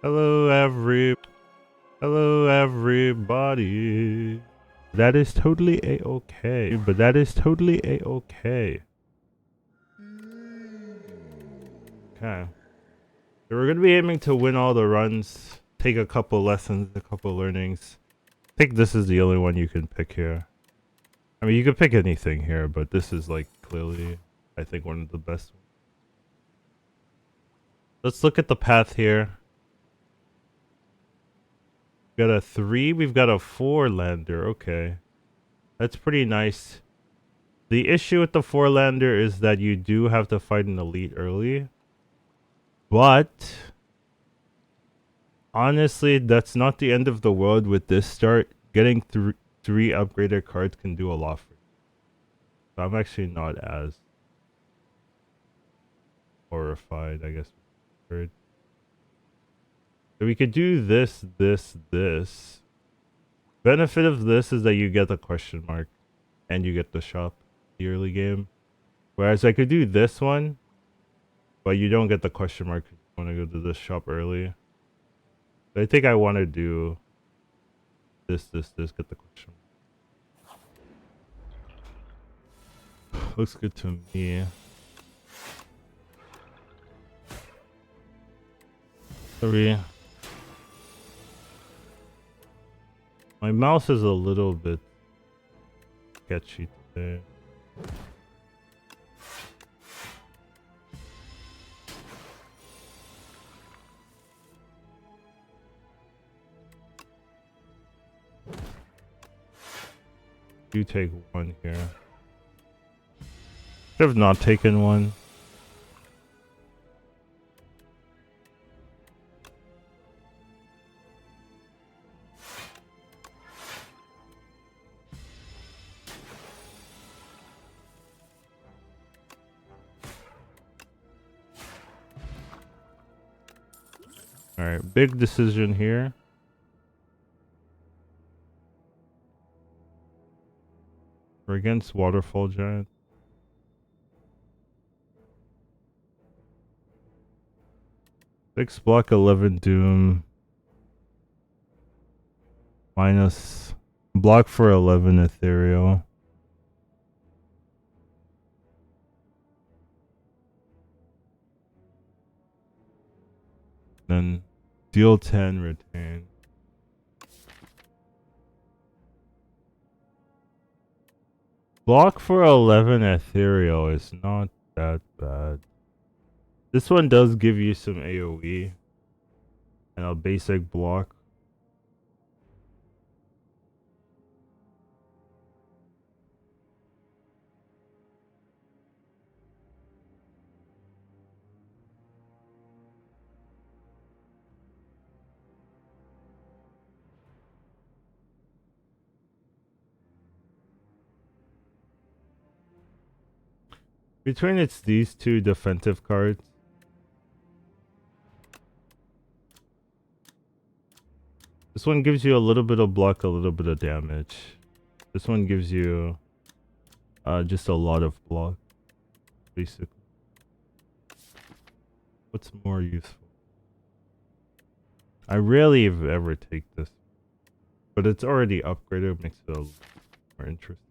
Hello, Hello, everybody. That is totally a-okay. But that is totally a-okay. Okay. So we're gonna be aiming to win all the runs, take a couple lessons, a couple learnings. I think this is the only one you can pick here. I mean, you could pick anything here, but this is like clearly, I think, one of the best ones. Let's look at the path here. We've got a 3, we've got a 4 lander. Okay. That's pretty nice. The issue with the 4 lander is that you do have to fight an elite early. But honestly, that's not the end of the world with this start. Getting 3 upgraded cards can do a lot for you. So I'm actually not as horrified, I guess. So we could do this. Benefit of this is that you get the question mark and you get the shop the early game. Whereas I could do this one, but you don't get the question mark if you want to go to this shop early. So I think I want to do this, get the question mark. Looks good to me. 3. My mouse is a little bit sketchy today. You take 1 here. Should have not taken 1. Alright, big decision here. We're against Waterfall Giant. 6 block 11 Doom. Minus block for 11 Ethereal. Then deal 10, retain. Block for 11 Ethereal is not that bad. This one does give you some AoE and a basic block. Between it's these 2 defensive cards. This one gives you a little bit of block, a little bit of damage. This one gives you just a lot of block, basically. What's more useful? I rarely ever take this, but it's already upgraded, makes it a little more interesting.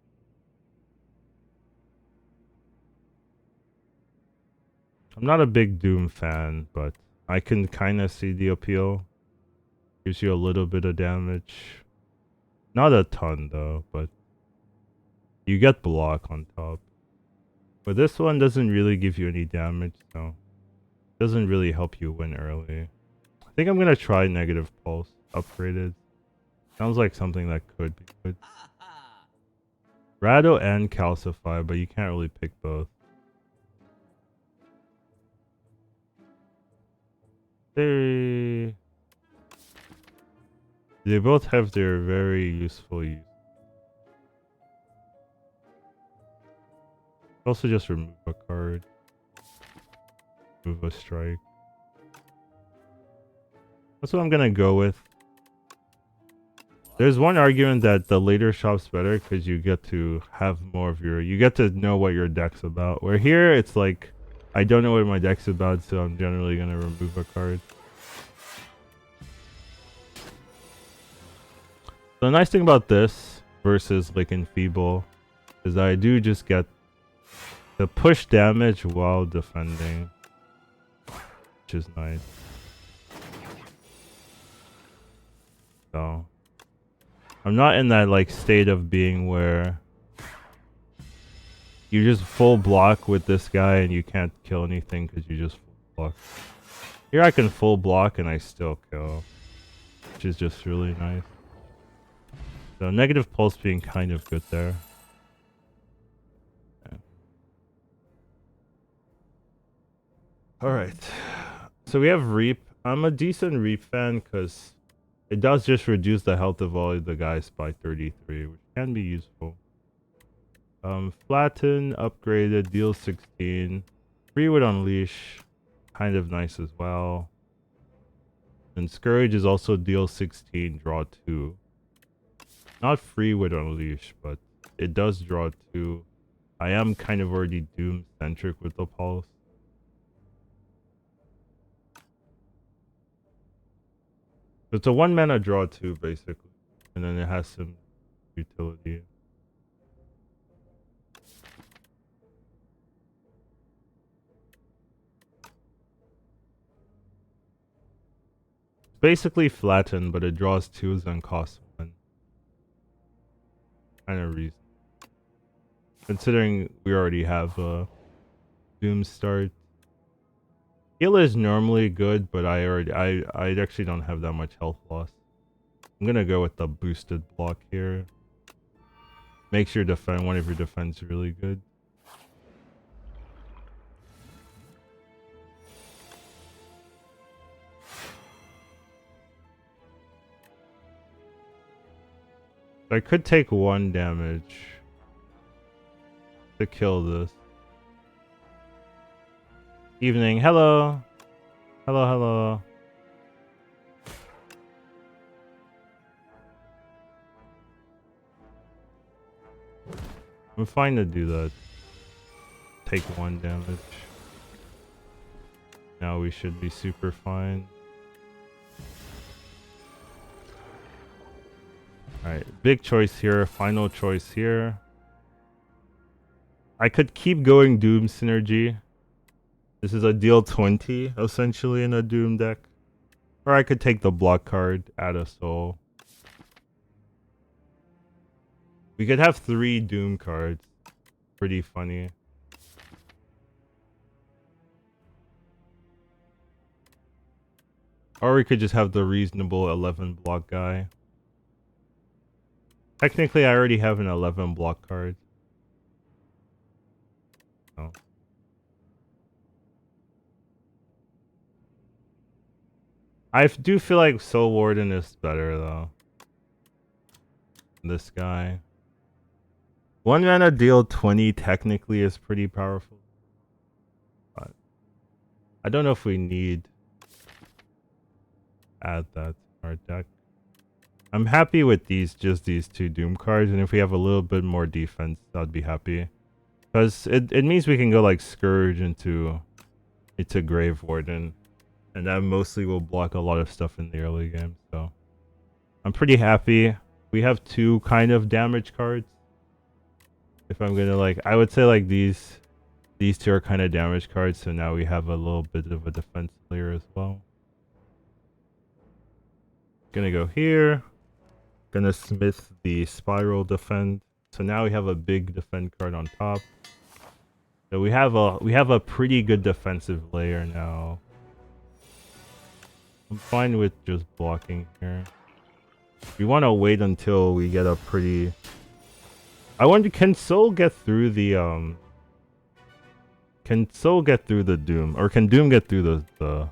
I'm not a big Doom fan, but I can kind of see the appeal. Gives you a little bit of damage. Not a ton though, but you get block on top. But this one doesn't really give you any damage, so it doesn't really help you win early. I think I'm gonna try Negative Pulse upgraded. Sounds like something that could be good. Rattle and Calcify, but you can't really pick both. They both have their very useful use. Also just remove a card. Remove a strike. That's what I'm gonna go with. There's one argument that the later shop's better because you get to have more of your... You get to know what your deck's about. Where here, it's like... I don't know what my deck's about, so I'm generally gonna remove a card. The nice thing about this versus like Enfeeble is that I do just get the push damage while defending, which is nice. So I'm not in that like state of being where you just full block with this guy and you can't kill anything because you just full block. Here I can full block and I still kill, which is just really nice. So negative pulse being kind of good there. Yeah. Alright. So we have Reap. I'm a decent Reap fan because it does just reduce the health of all the guys by 33, which can be useful. Flatten, upgraded, deal 16. Free with Unleash, kind of nice as well. And Scourge is also deal 16, draw 2. Not free with Unleash, but it does draw 2. I am kind of already Doom-centric with the Pulse. It's a 1 mana draw 2, basically. And then it has some utility. Basically flatten, but it draws 2s and costs 1. Kind of reason. Considering we already have a Doom start. Heal is normally good, but I actually don't have that much health loss. I'm gonna go with the boosted block here. Makes your one of your defense really good. I could take 1 damage to kill this. Evening, hello. Hello, hello. I'm fine to do that. Take 1 damage. Now we should be super fine. Alright, big choice here, final choice here. I could keep going Doom synergy. This is a deal 20, essentially, in a Doom deck. Or I could take the block card, add a soul. We could have 3 Doom cards. Pretty funny. Or we could just have the reasonable 11 block guy. Technically, I already have an 11 block card. Oh. I do feel like Soul Warden is better, though. This guy. 1 mana deal 20 technically is pretty powerful. But I don't know if we need add that to our deck. I'm happy with just these 2 Doom cards, and if we have a little bit more defense, I'd be happy. Because it means we can go like Scourge into Grave Warden, and that mostly will block a lot of stuff in the early game, so I'm pretty happy. We have 2 kind of damage cards. If I'm gonna I would say like these 2 are kind of damage cards, so now we have a little bit of a defense layer as well. Gonna go here. Gonna smith the Spiral defend. So now we have a big defend card on top. So we have a pretty good defensive layer now. I'm fine with just blocking here. We want to wait until we get a pretty... I wonder, can Soul get through the Can Soul get through the Doom, or can Doom get through the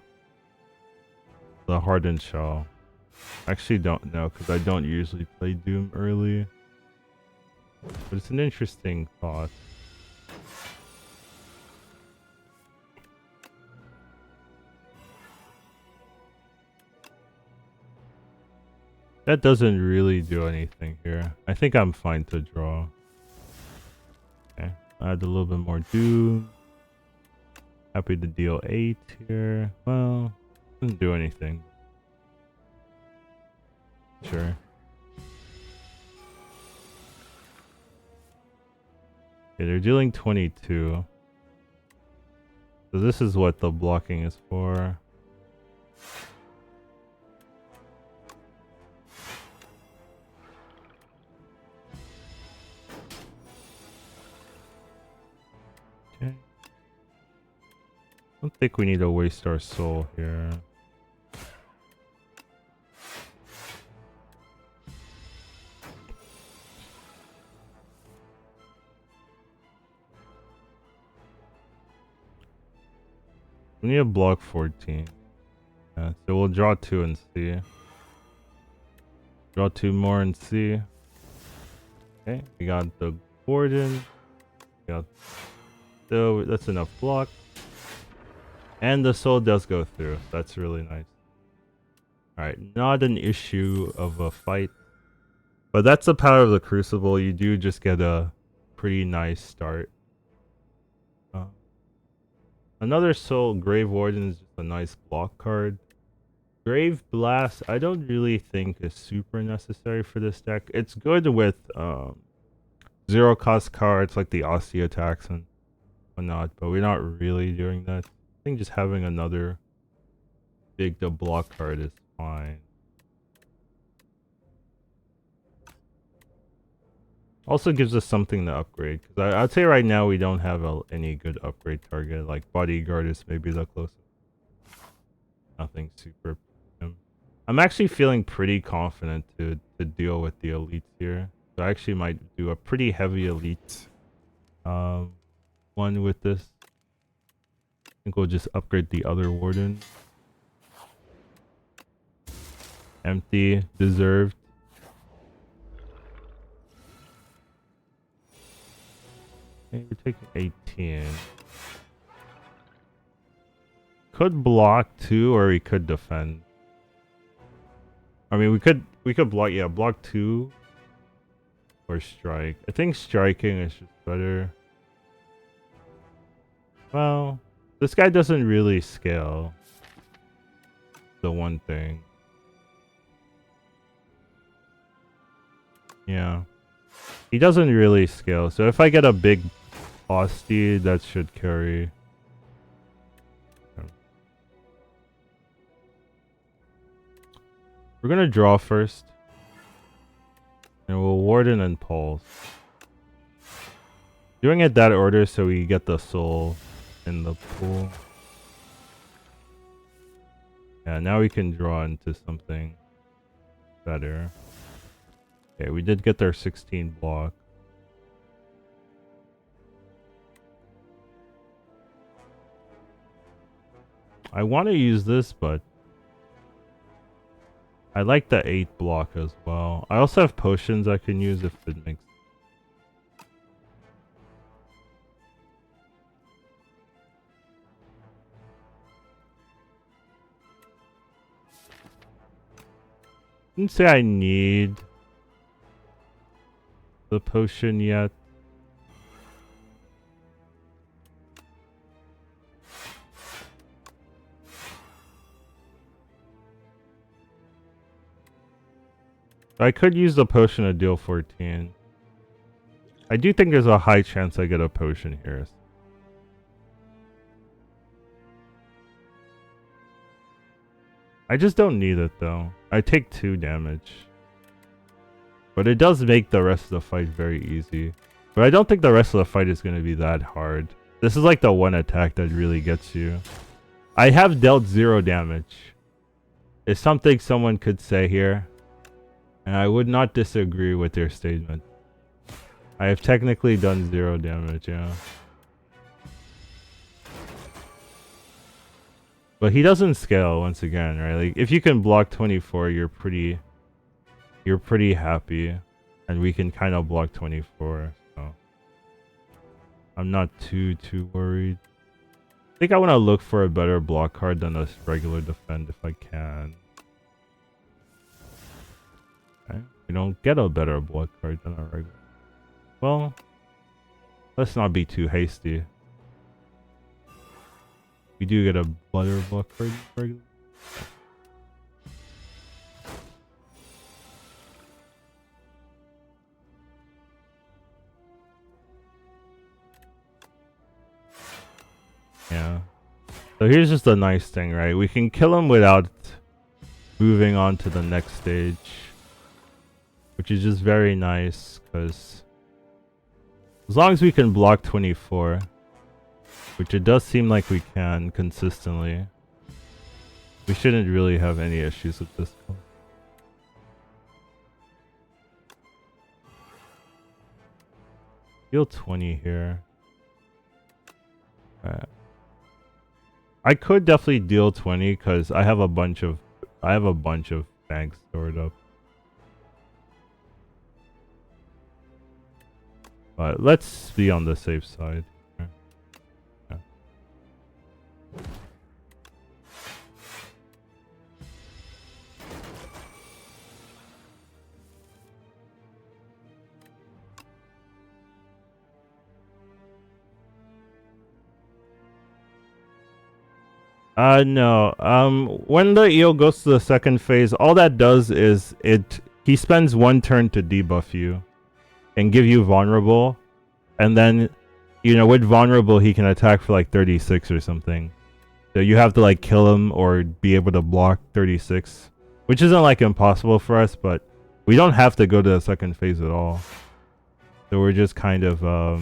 Hardened Shell? I actually don't know, because I don't usually play Doom early. But it's an interesting thought. That doesn't really do anything here. I think I'm fine to draw. Okay, add a little bit more Doom. Happy to deal 8 here. Well, doesn't do anything. Sure. Okay, they're dealing 22. So this is what the blocking is for. Okay. Don't think we need to waste our soul here. We need to block 14. Yeah, so we'll draw 2 and see. Draw 2 more and see. Okay, we got the Gordon. We got, so that's enough block. And the soul does go through. That's really nice. Alright, not an issue of a fight. But that's the power of the Crucible. You do just get a pretty nice start. Another soul, Grave Warden, is just a nice block card. Grave Blast, I don't really think is super necessary for this deck. It's good with zero cost cards like the Aussie attacks and whatnot, but we're not really doing that. I think just having another big to block card is fine. Also gives us something to upgrade, because I'd say right now we don't have any good upgrade target. Like Bodyguard is maybe the closest. Nothing super premium. I'm actually feeling pretty confident to deal with the elites here. So I actually might do a pretty heavy elite one with this. I think we'll just upgrade the other warden. Empty, deserved. Okay, we're taking 18. Could block 2 or we could defend. I mean, we could block, yeah, block 2 or strike. I think striking is just better. Well, this guy doesn't really scale. The one thing. Yeah. He doesn't really scale. So if I get a big Austie, that should carry. We're gonna draw first. And we'll Warden and Pulse. Doing it that order so we get the soul in the pool. Yeah, now we can draw into something better. Okay, we did get their 16 block. I want to use this, but I like the 8 block as well. I also have potions I can use if it makes. I didn't say I need the potion yet. I could use the potion to deal 14. I do think there's a high chance I get a potion here. I just don't need it though. I take 2 damage. But it does make the rest of the fight very easy. But I don't think the rest of the fight is going to be that hard. This is like the one attack that really gets you. I have dealt 0 damage. It's something someone could say here. And I would not disagree with their statement. I have technically done 0 damage, yeah. But he doesn't scale once again, right? Like if you can block 24, you're pretty happy. And we can kind of block 24, so I'm not too worried. I think I want to look for a better block card than a regular defend if I can. Okay. We don't get a better block card than a regular. Well, let's not be too hasty. We do get a better block card than regular. Yeah. So here's just the nice thing, right? We can kill him without moving on to the next stage, which is just very nice, because as long as we can block 24, which it does seem like we can consistently, we shouldn't really have any issues with this one. Deal 20 here. Alright. I could definitely deal 20 because I have a bunch of banks stored up. But let's be on the safe side. Yeah. No. When the eel goes to the second phase, all that does is he spends one turn to debuff you and give you vulnerable, and then, you know, with vulnerable he can attack for like 36 or something. So you have to like kill him or be able to block 36, which isn't like impossible for us, but we don't have to go to the second phase at all. So we're just kind of we're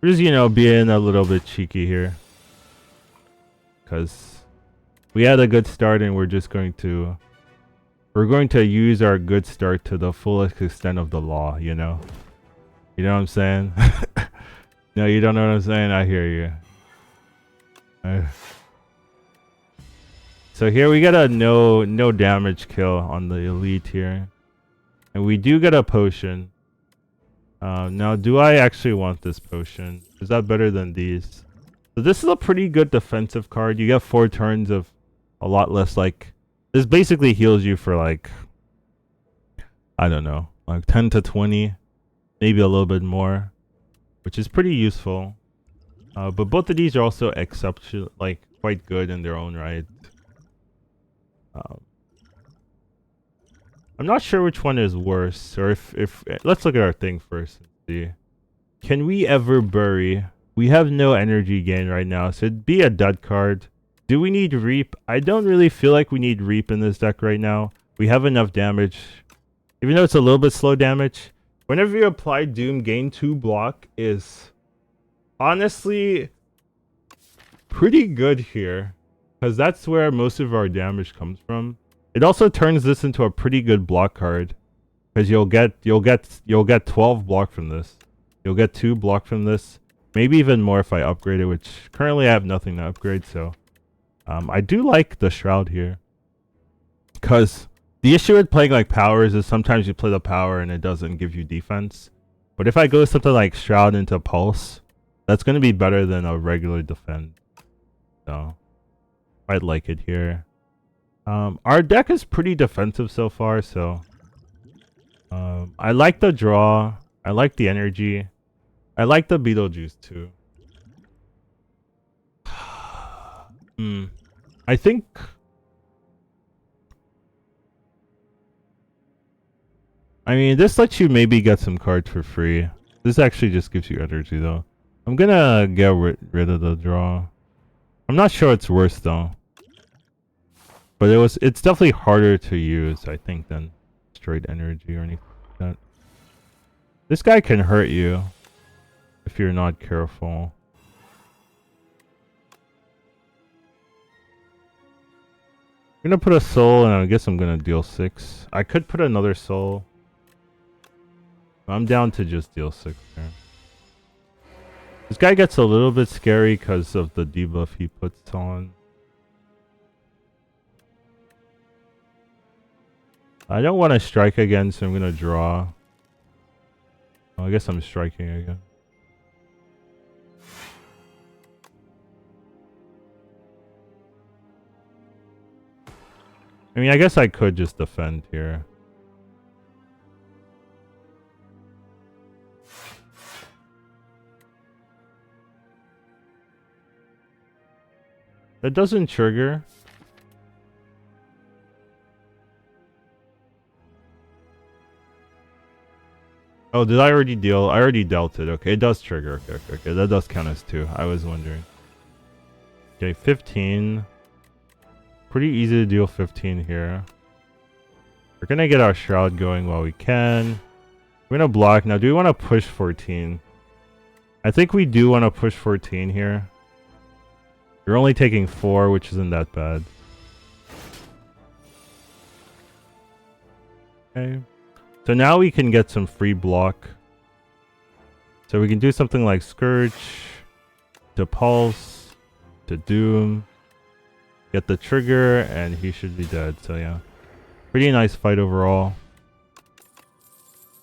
just, you know, being a little bit cheeky here, because we had a good start and we're going to use our good start to the fullest extent of the law, you know? You know what I'm saying? No, you don't know what I'm saying? I hear you. So here we get a no damage kill on the elite here. And we do get a potion. Now, do I actually want this potion? Is that better than these? So this is a pretty good defensive card. You get 4 turns of a lot less, like... This basically heals you for like... I don't know. Like 10 to 20. Maybe a little bit more. Which is pretty useful. But both of these are also exceptional, like quite good in their own right. I'm not sure which one is worse, or if let's look at our thing first and see. Can we ever bury? We have no energy gain right now, so it'd be a dud card. Do we need Reap? I don't really feel like we need Reap in this deck right now. We have enough damage. Even though it's a little bit slow damage. Whenever you apply Doom, gain 2 block is honestly pretty good here, because that's where most of our damage comes from. It also turns this into a pretty good block card, because you'll get 12 block from this. You'll get 2 block from this, maybe even more if I upgrade it, which currently I have nothing to upgrade. So I do like the Shroud here, because the issue with playing like powers is sometimes you play the power and it doesn't give you defense. But if I go something like Shroud into Pulse, that's going to be better than a regular defend. So I'd like it here. Our deck is pretty defensive so far, so I like the draw. I like the energy. I like the Beetlejuice too. I think... I mean, this lets you maybe get some cards for free. This actually just gives you energy though. I'm gonna get rid of the draw. I'm not sure it's worse though. But it's definitely harder to use, I think, than straight energy or anything like that. This guy can hurt you if you're not careful. I'm gonna put a soul and I guess I'm gonna deal 6. I could put another soul. I'm down to just deal 6 here. This guy gets a little bit scary because of the debuff he puts on. I don't want to strike again, so I'm going to draw. Oh, I guess I'm striking again. I mean, I guess I could just defend here. That doesn't trigger. Oh, did I already deal? I already dealt it. Okay, it does trigger. Okay. That does count as 2. I was wondering. Okay, 15. Pretty easy to deal 15 here. We're gonna get our shroud going while we can. We're gonna block. Now, do we want to push 14? I think we do want to push 14 here. You're only taking 4, which isn't that bad. Okay. So now we can get some free block. So we can do something like Scourge to Pulse to Doom. Get the trigger and he should be dead. So yeah. Pretty nice fight overall.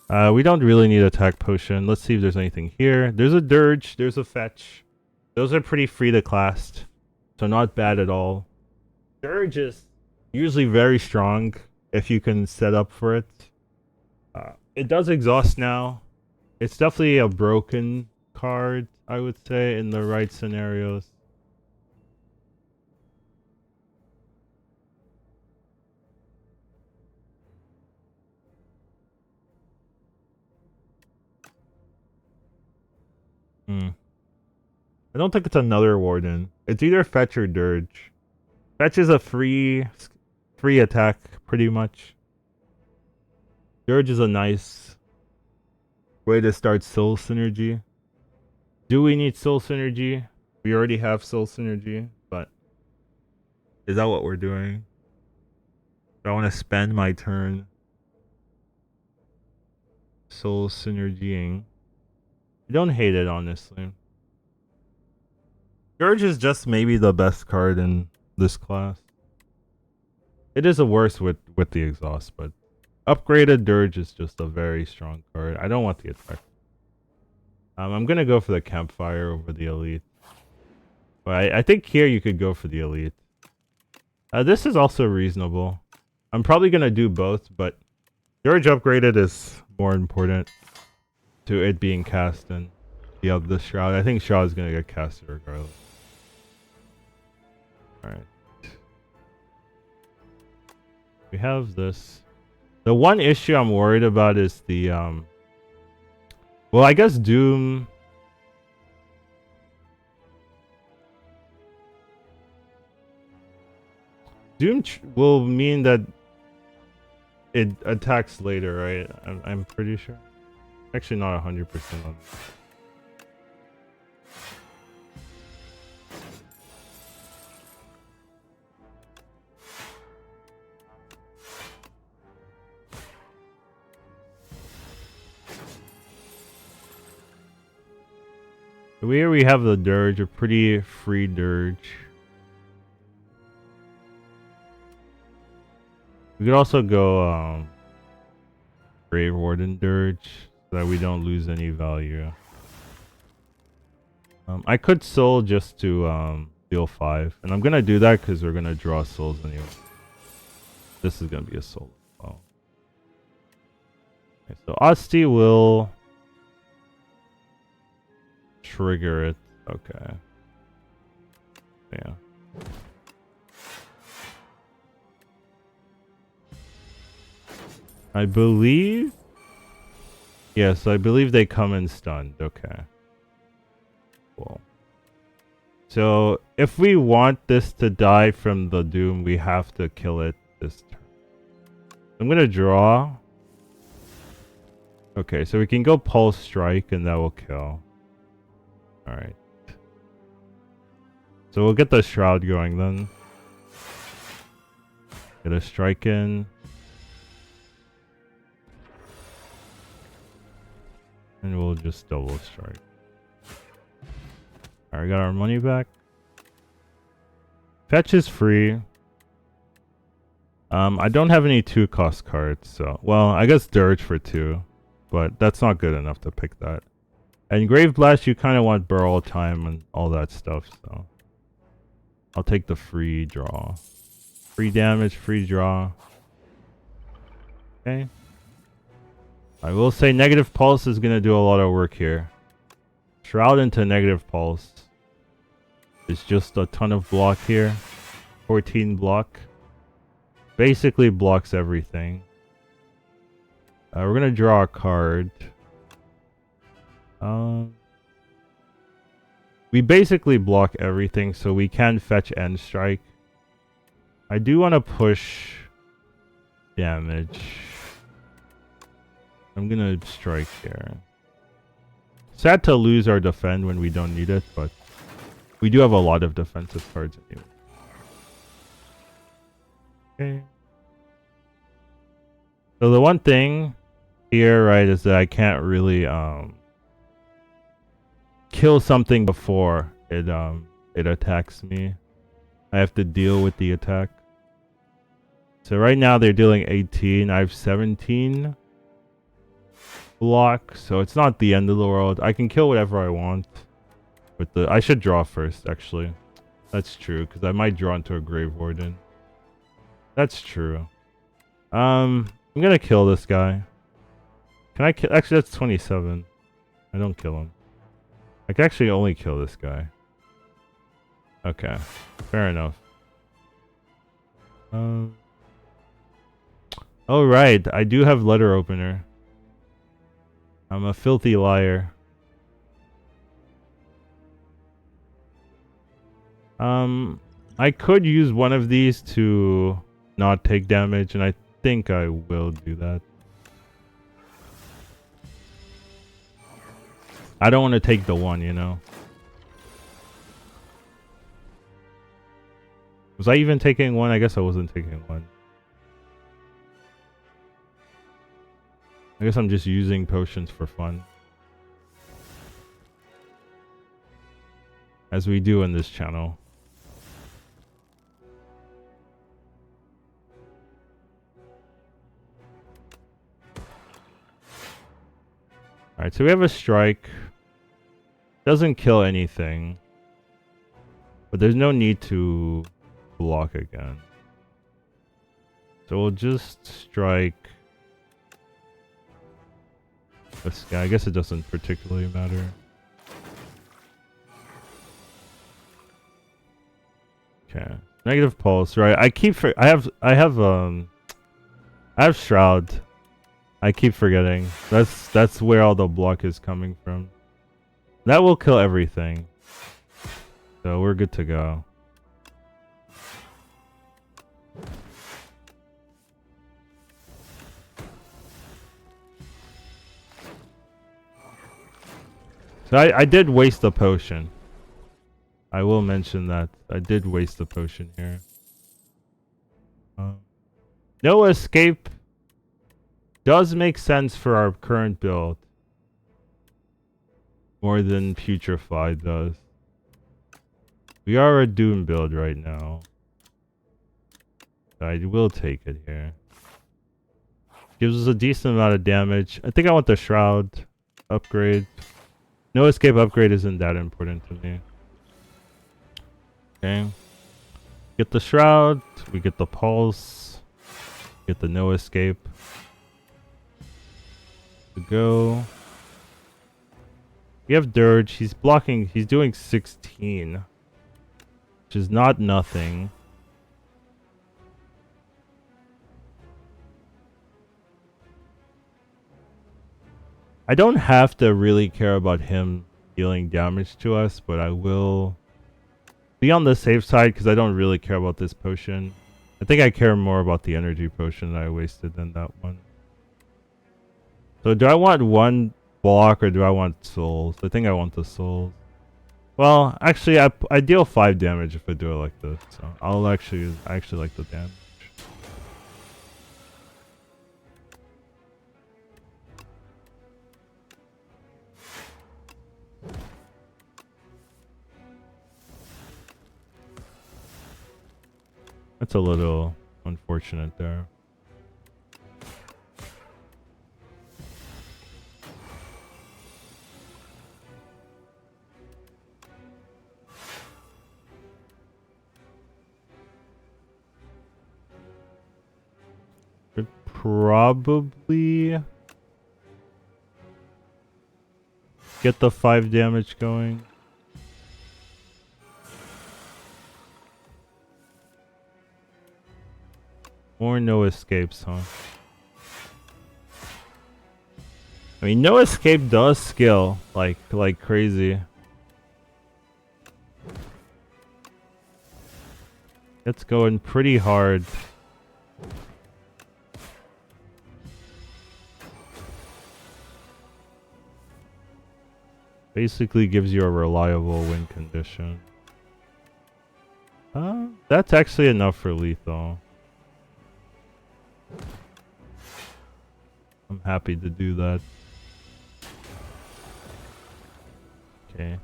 We don't really need attack potion. Let's see if there's anything here. There's a Dirge. There's a Fetch. Those are pretty free to cast. So not bad at all. Dirge is usually very strong if you can set up for it. It does exhaust now. It's definitely a broken card, I would say, in the right scenarios. I don't think it's another Warden. It's either Fetch or Dirge. Fetch is a free attack, pretty much. Dirge is a nice way to start Soul Synergy. Do we need Soul Synergy? We already have Soul Synergy, but is that what we're doing? Do I want to spend my turn Soul Synergying? I don't hate it, honestly. Dirge is just maybe the best card in this class. It is a worse with the exhaust, but upgraded Dirge is just a very strong card. I don't want the attack. I'm gonna go for the Campfire over the Elite. But I think here you could go for the Elite. This is also reasonable. I'm probably gonna do both, but Dirge upgraded is more important to it being cast than the Shroud. I think Shroud is gonna get casted regardless. Alright. We have this. The one issue I'm worried about is the well, I guess Doom. Doom will mean that it attacks later, right? I'm pretty sure. Actually, not 100% on. Here we have the Dirge, a pretty free Dirge. We could also go Grave Warden Dirge so that we don't lose any value. I could Soul just to deal 5, and I'm gonna do that because we're gonna draw souls anyway. This is gonna be a soul as well. Okay, so Asti will trigger it. Okay. Yeah. I believe. Yes, I believe they come in stunned. Okay. Cool. So if we want this to die from the Doom, we have to kill it this turn. I'm gonna draw. Okay, so we can go Pulse Strike and that will kill. Alright. So we'll get the Shroud going then. Get a strike in. And we'll just double strike. Alright, got our money back. Fetch is free. I don't have any 2-cost cards, so... Well, I guess Dirge for 2. But that's not good enough to pick that. And Grave Blast, you kind of want Burrow time and all that stuff, so... I'll take the free draw. Free damage, free draw. Okay. I will say Negative Pulse is going to do a lot of work here. Shroud into Negative Pulse. It's just a ton of block here. 14 block. Basically blocks everything. We're going to draw we We basically block everything, so we can fetch and strike. I do want to push damage. I'm gonna strike here. Sad to lose our defend when we don't need it, but we do have a lot of defensive cards anyway. Okay. So the one thing here, right, is that I can't really kill something before it attacks me. I have to deal with the attack. So right now they're dealing 18. I have 17 block, so it's not the end of the world. I can kill whatever I want. With the I should draw first, actually. That's true, because I might draw into a Grave Warden. That's true. I'm gonna kill this guy. Can I kill? Actually, that's 27. I don't kill him. I can actually only kill this guy. Okay, fair enough. Oh right, I do have letter opener. I'm a filthy liar. I could use one of these to not take damage, and I think I will do that. I don't want to take the one, you know. Was I even taking one? I guess I wasn't taking one. I guess I'm just using potions for fun. As we do in this channel. Alright, so we have a strike. Doesn't kill anything. But there's no need to block again. So we'll just strike this guy. I guess it doesn't particularly matter. Okay. Negative pulse, right? I have Shroud. I keep forgetting. That's where all the block is coming from. That will kill everything. So we're good to go. So I did waste the potion. I will mention that. I did waste the potion here. No escape does make sense for our current build. More than Putrefied does. We are a Doom build right now. I will take it here. Gives us a decent amount of damage. I think I want the Shroud upgrade. No escape upgrade isn't that important to me. Okay. Get the Shroud. We get the Pulse. Get the no escape. To go. We have Dirge. He's blocking. He's doing 16. Which is not nothing. I don't have to really care about him dealing damage to us, but I will be on the safe side because I don't really care about this potion. I think I care more about the energy potion that I wasted than that one. So do I want one block or do I want souls? I think I want the souls. Well, actually, I deal 5 damage if I do it like this. So I actually like the damage. That's a little unfortunate there. Could probably get the 5 damage going. Or no escapes, huh? I mean, no escape does skill like crazy. It's going pretty hard. Basically gives you a reliable win condition. That's actually enough for lethal. I'm happy to do that. Okay.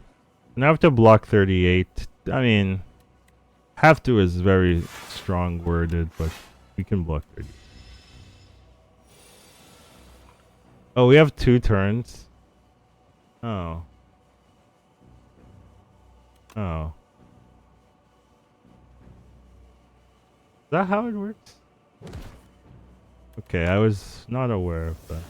Now I have to block 38. I mean, have to is very strong worded, but we can block 30. Oh, we have 2 turns. Oh. Oh. Is that how it works? Okay, I was not aware of that.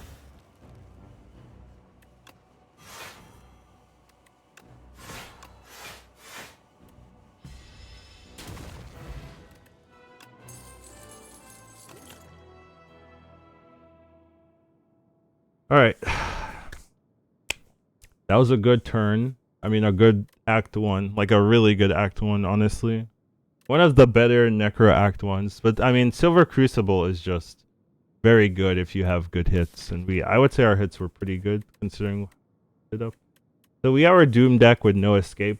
Alright. That was a good turn. I mean, a good Act 1. Like a really good Act 1, honestly. One of the better Necro Act 1s. But, I mean, Silver Crucible is just very good if you have good hits. And I would say our hits were pretty good, considering it up. So we have our Doom deck with no escape.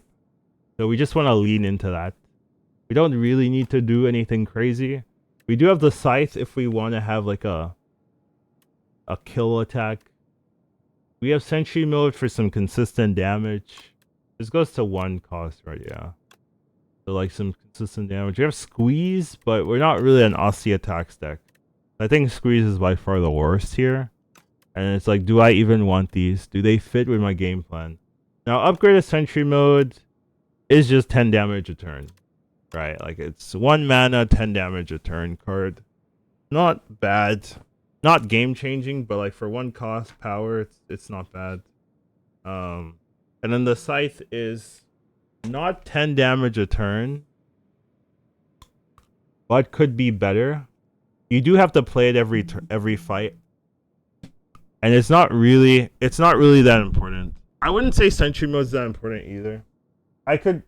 So we just want to lean into that. We don't really need to do anything crazy. We do have the Scythe if we want to have like a kill attack. We have Sentry Mode for some consistent damage. This goes to 1 cost, right? Yeah. So like some consistent damage. We have Squeeze, but we're not really an Aussie attacks deck. I think Squeeze is by far the worst here. And it's like, do I even want these? Do they fit with my game plan? Now, Upgraded Sentry Mode is just 10 damage a turn. Right? Like it's 1 mana, 10 damage a turn card. Not bad. Not game changing, but like for 1 cost power, it's not bad. And then the Scythe is not 10 damage a turn, but could be better. You do have to play it every fight, and it's not really that important. I wouldn't say Sentry Mode's that important either. I could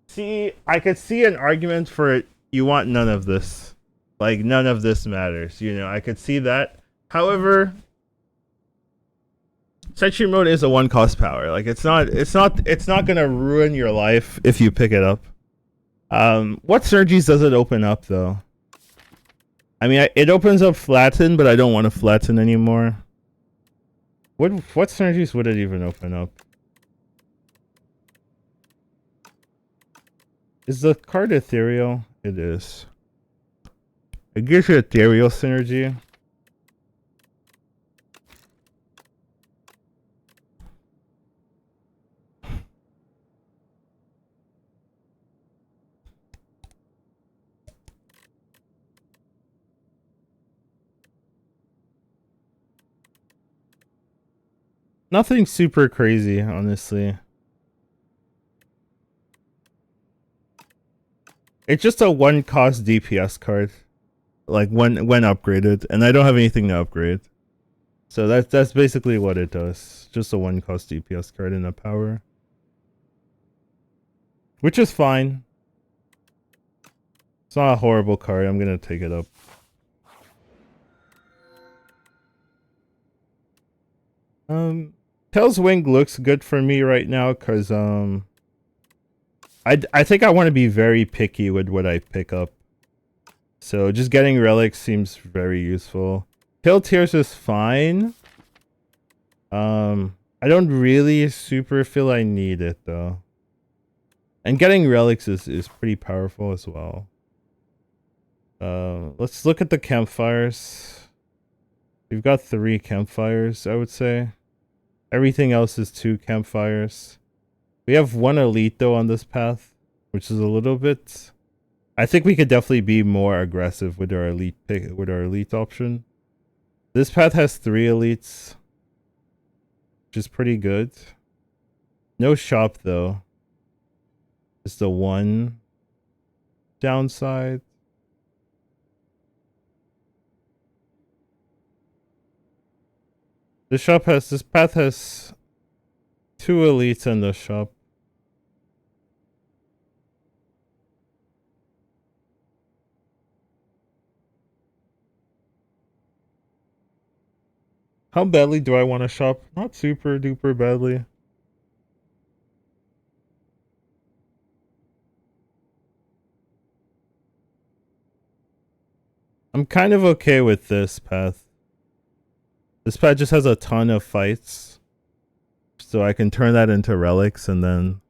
see an argument for it. You want none of this. Like, none of this matters, you know. I could see that. However, Sentry Mode is a 1 cost power. Like, it's not gonna ruin your life if you pick it up. What synergies does it open up though? I mean, it opens up Flatten, but I don't want to Flatten anymore. What synergies would it even open up? Is the card ethereal? It is. It gives you ethereal synergy. Nothing super crazy, honestly. It's just a 1 cost DPS card. Like when upgraded, and I don't have anything to upgrade. So that's basically what it does. Just a 1 cost DPS card in a power. Which is fine. It's not a horrible card. I'm gonna take it up. Tail's Wing looks good for me right now because I think I want to be very picky with what I pick up. So just getting relics seems very useful. Tail Tears is fine. I don't really super feel I need it though. And getting relics is pretty powerful as well. Let's look at the campfires. We've got 3 campfires, I would say. Everything else is 2 campfires. We have 1 elite though on this path, which is a little bit. I think we could definitely be more aggressive with our elite option. This path has 3 elites, which is pretty good. No shop though. Just the 1 downside. This path has 2 elites in the shop. How badly do I want to shop? Not super duper badly. I'm kind of okay with this path. This path just has a ton of fights. So I can turn that into relics and then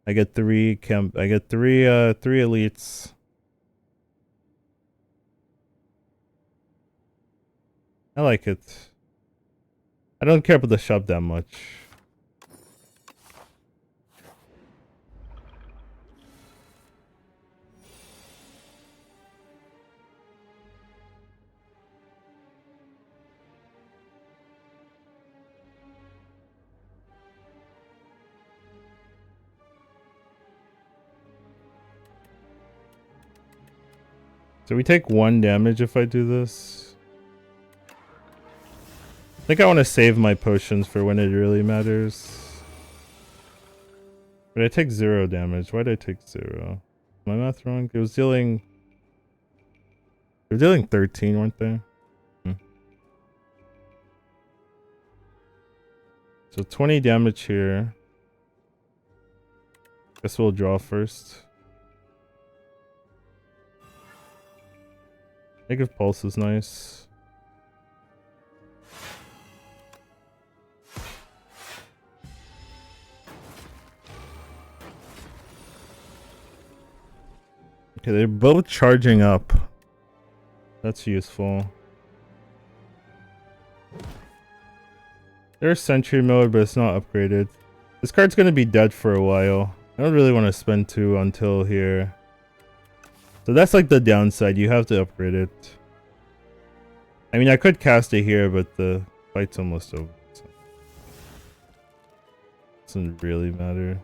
I get three elites. I like it. I don't care about the shop that much. So we take 1 damage if I do this. I think I want to save my potions for when it really matters. But I take 0 damage. Why did I take 0? Am I math wrong? It was dealing... They were dealing 13, weren't they? So 20 damage here. Guess we'll draw first. Negative pulse is nice. Okay, they're both charging up. That's useful. There's sentry mode, but it's not upgraded. This card's gonna be dead for a while. I don't really want to spend 2 until here. So that's like the downside. You have to upgrade it. I mean, I could cast it here, but the fight's almost over. So it doesn't really matter.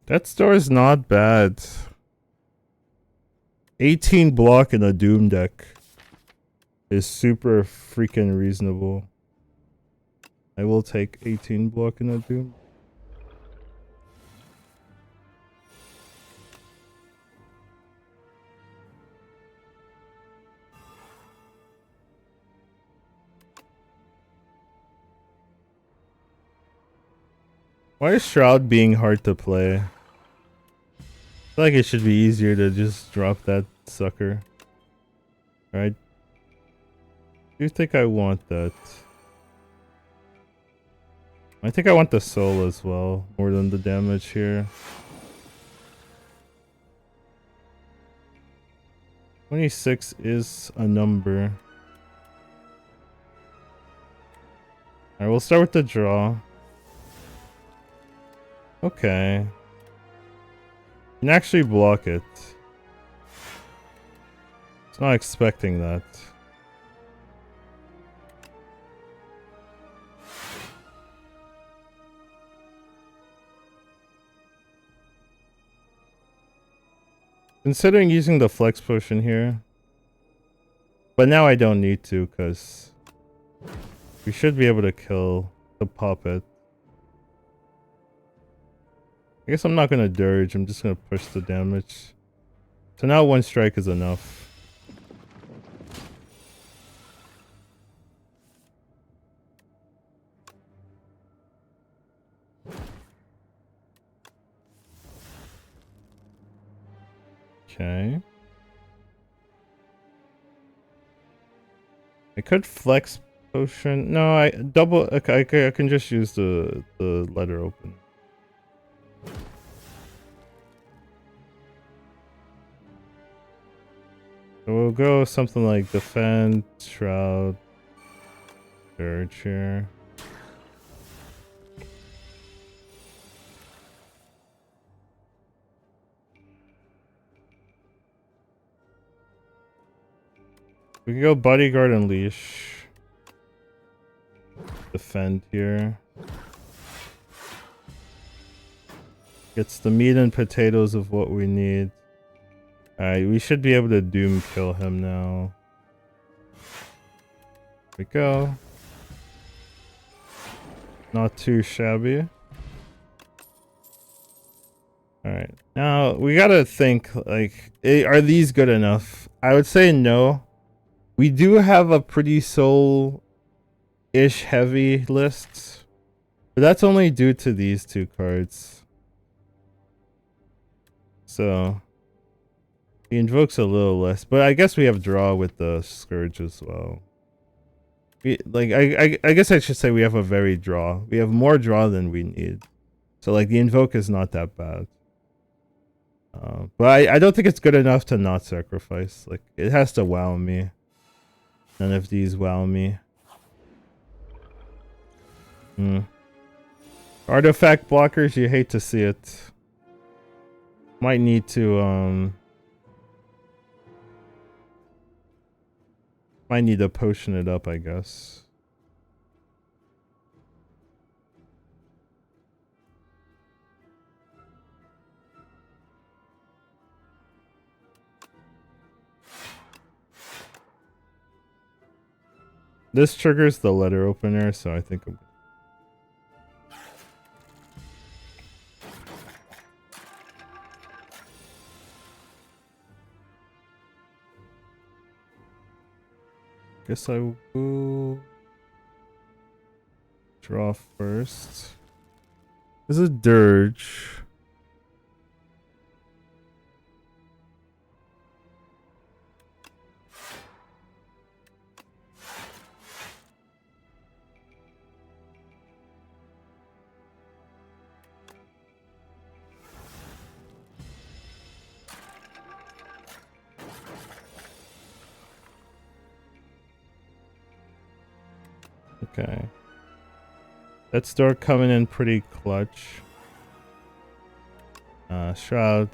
That store is not bad. 18 block in a Doom deck is super freaking reasonable. I will take 18 block in a Doom. Why is Shroud being hard to play? I feel like it should be easier to just drop that sucker. Right? Do you think I want that? I think I want the soul as well, more than the damage here. 26 is a number. Alright, we'll start with the draw. Okay. You can actually block it. It's not expecting that. Considering using the flex potion here. But now I don't need to, because we should be able to kill the puppet. I guess I'm not gonna dirge, I'm just gonna push the damage. So now 1 strike is enough. Okay. I could flex potion. No, I double. Okay, I can just use the letter open. So we'll go something like defend, shroud, dirge here. We can go bodyguard and leash. Defend here. Gets the meat and potatoes of what we need. Alright, we should be able to doom kill him now. There we go. Not too shabby. Alright, now we gotta think, like, are these good enough? I would say no. We do have a pretty soul-ish heavy list, but that's only due to these two cards. So, he invokes a little less, but I guess we have draw with the Scourge as well. I guess I should say we have a very draw. We have more draw than we need. So like the invoke is not that bad. But I don't think it's good enough to not sacrifice. Like it has to wow me. None of these wow me. Artifact blockers, you hate to see it. Might need to might need to potion it up, I guess. This triggers the letter opener, so I think I'm... Guess I will draw first. This is a dirge. Okay. Let's start coming in pretty clutch. Shroud.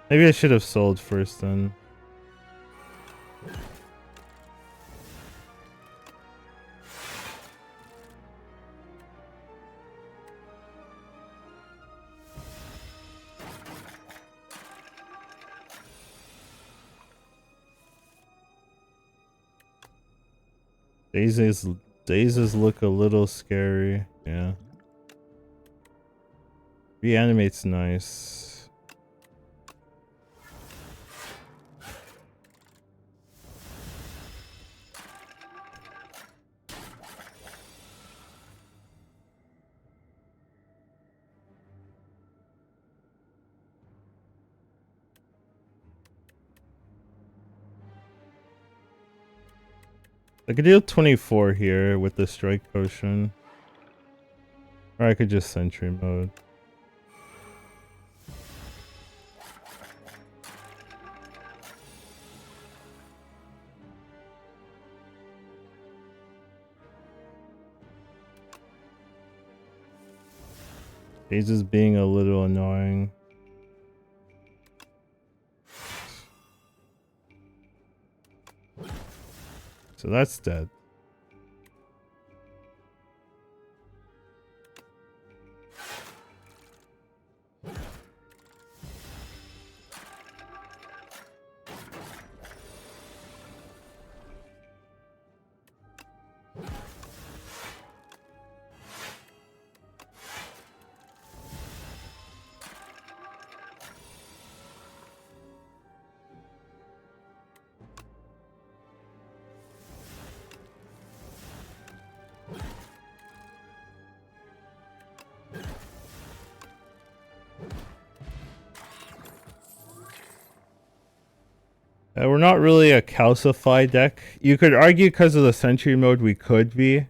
Maybe I should have sold first then. Daisies look a little scary, yeah. Reanimate's nice. I could deal 24 here with the strike potion. Or I could just sentry mode. He's just being a little annoying. So that's dead. We're not really a calcify deck. You could argue because of the sentry mode we could be.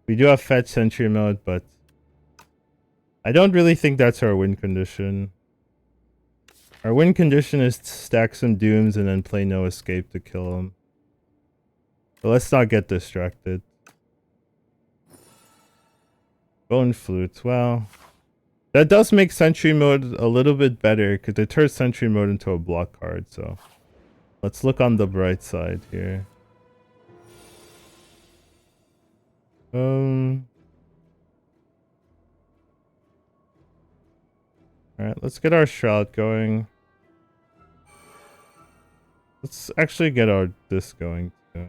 We do have fetch sentry mode, but I don't really think that's our win condition. Our win condition is to stack some dooms and then play no escape to kill them. But let's not get distracted. Bone flute, well, that does make sentry mode a little bit better because it turns sentry mode into a block card, so Let's look on the bright side here. Alright, let's get our shroud going. Let's actually get our this going too.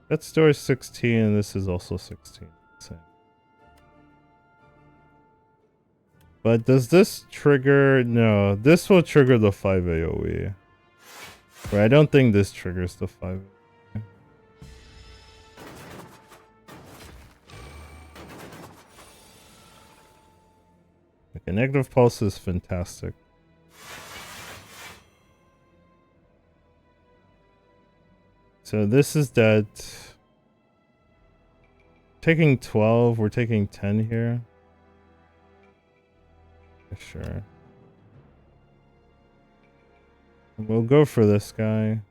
That store is 16 and this is also 16. Same. But does this trigger? No, this will trigger the 5 AoE. But I don't think this triggers the 5 AoE. Okay, negative pulse is fantastic. So this is dead. Taking 12, we're taking 10 here. Sure. We'll go for this guy.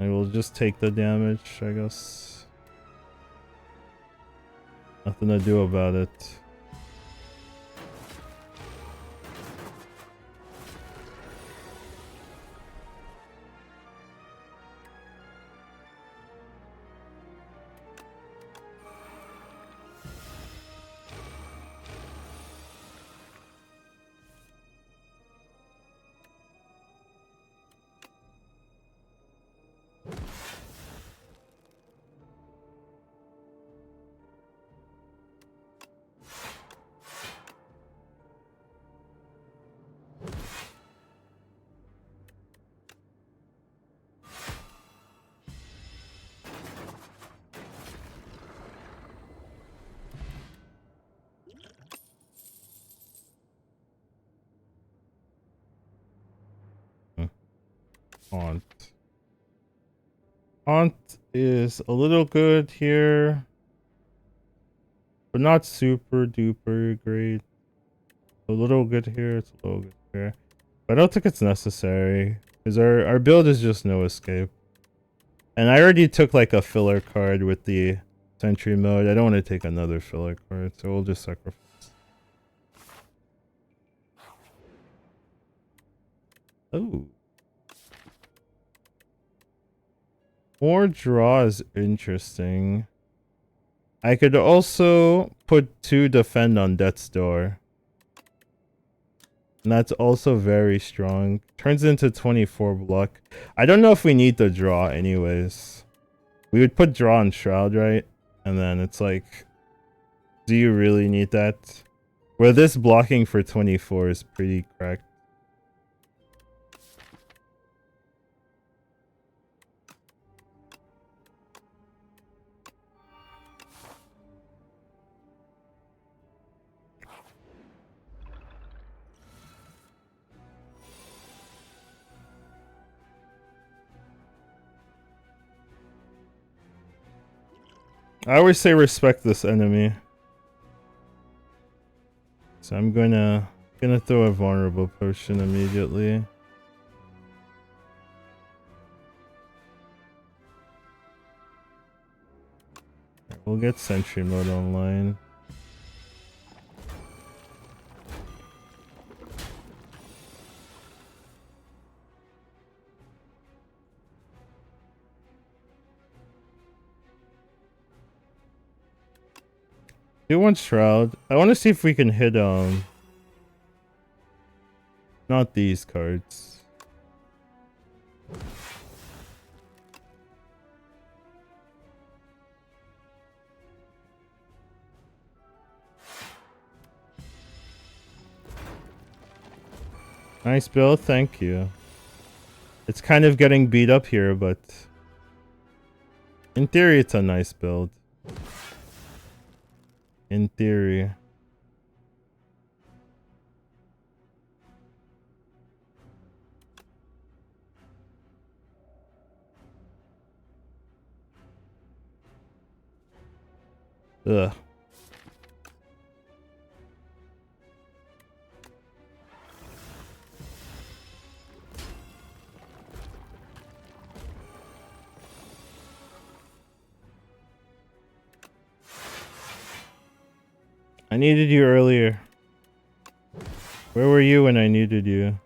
I will just take the damage, I guess. Nothing to do about it. Haunt. Haunt is a little good here, but not super duper great. A little good here, it's a little good here. But I don't think it's necessary, because our build is just no escape. And I already took like a filler card with the sentry mode. I don't want to take another filler card, so we'll just sacrifice. Oh. More draw is interesting. I could also put 2 defend on Death's Door. And that's also very strong. Turns into 24 block. I don't know if we need the draw anyways. We would put draw on Shroud, right? And then it's like, do you really need that? Where this blocking for 24 is pretty cracked. I always say respect this enemy. So I'm gonna throw a vulnerable potion immediately. We'll get sentry mode online. Do one shroud. I want to see if we can hit not these cards. Nice build, thank you. It's kind of getting beat up here, but in theory it's a nice build. In theory. Ugh. I needed you earlier. Where were you when I needed you?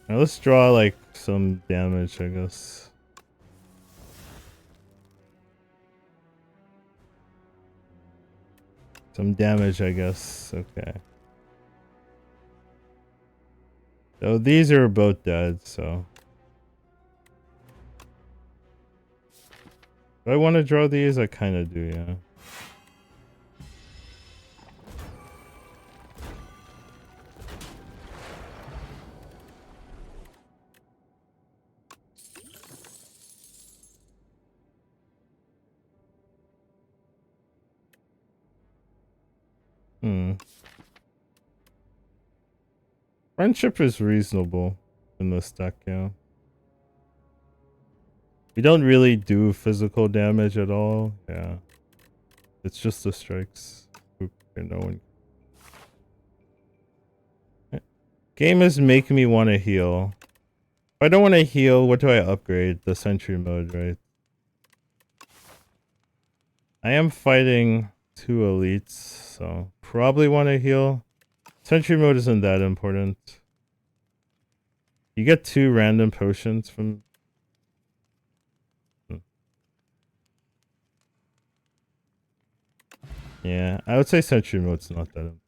Now let's draw like some damage, I guess. Some damage, I guess. Okay. So these are both dead, so. Do I want to draw these? I kind of do, yeah. Friendship is reasonable in this deck, yeah. We don't really do physical damage at all, yeah. It's just the strikes. Oop, no one. Game is making me want to heal. If I don't want to heal, what do I upgrade? The sentry mode, right? I am fighting 2 elites, so probably want to heal. Sentry mode isn't that important. You get 2 random potions from... Yeah, I would say sentry mode's not that important.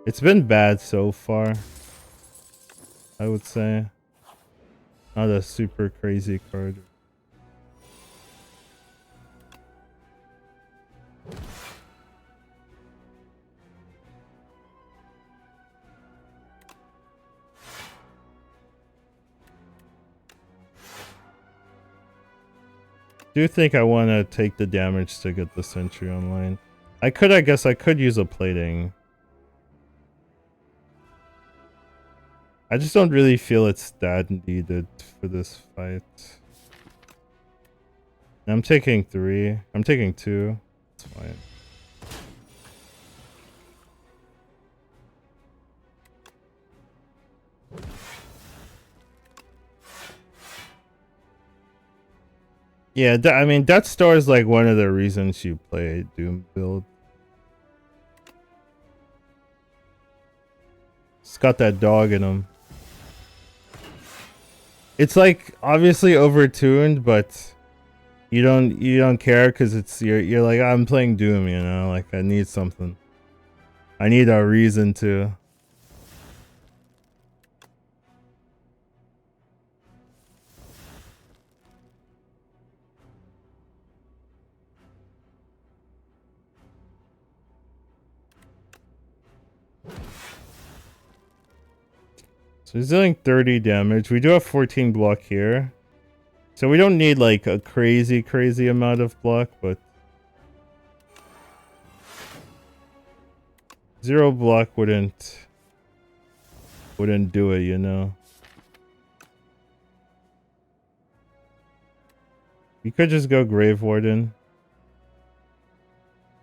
It's been bad so far, I would say. Not a super crazy card. Do think I want to take the damage to get the sentry online. I guess I could use a plating. I just don't really feel it's that needed for this fight. I'm taking 3. I'm taking 2. It's fine. Yeah, I mean, Death Star is like one of the reasons you play Doom build. It's got that dog in him. It's like obviously overtuned, but you don't care because it's you're like, I'm playing Doom, you know, like I need something. I need a reason to. So he's dealing 30 damage. We do have 14 block here. So we don't need like a crazy amount of block, but 0 block wouldn't do it, you know. You could just go Grave Warden.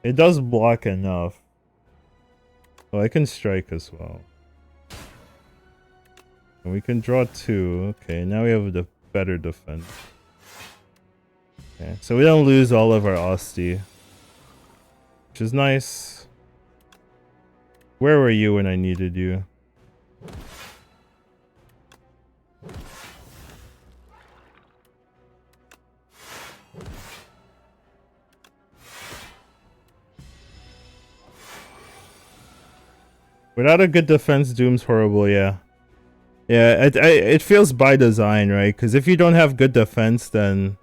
It does block enough. Oh, I can strike as well. And we can draw 2. Okay, now we have the better defense. Okay, so we don't lose all of our Osti, which is nice. Where were you when I needed you? Without a good defense, Doom's horrible, yeah. Yeah, it feels by design, right? Because if you don't have good defense, then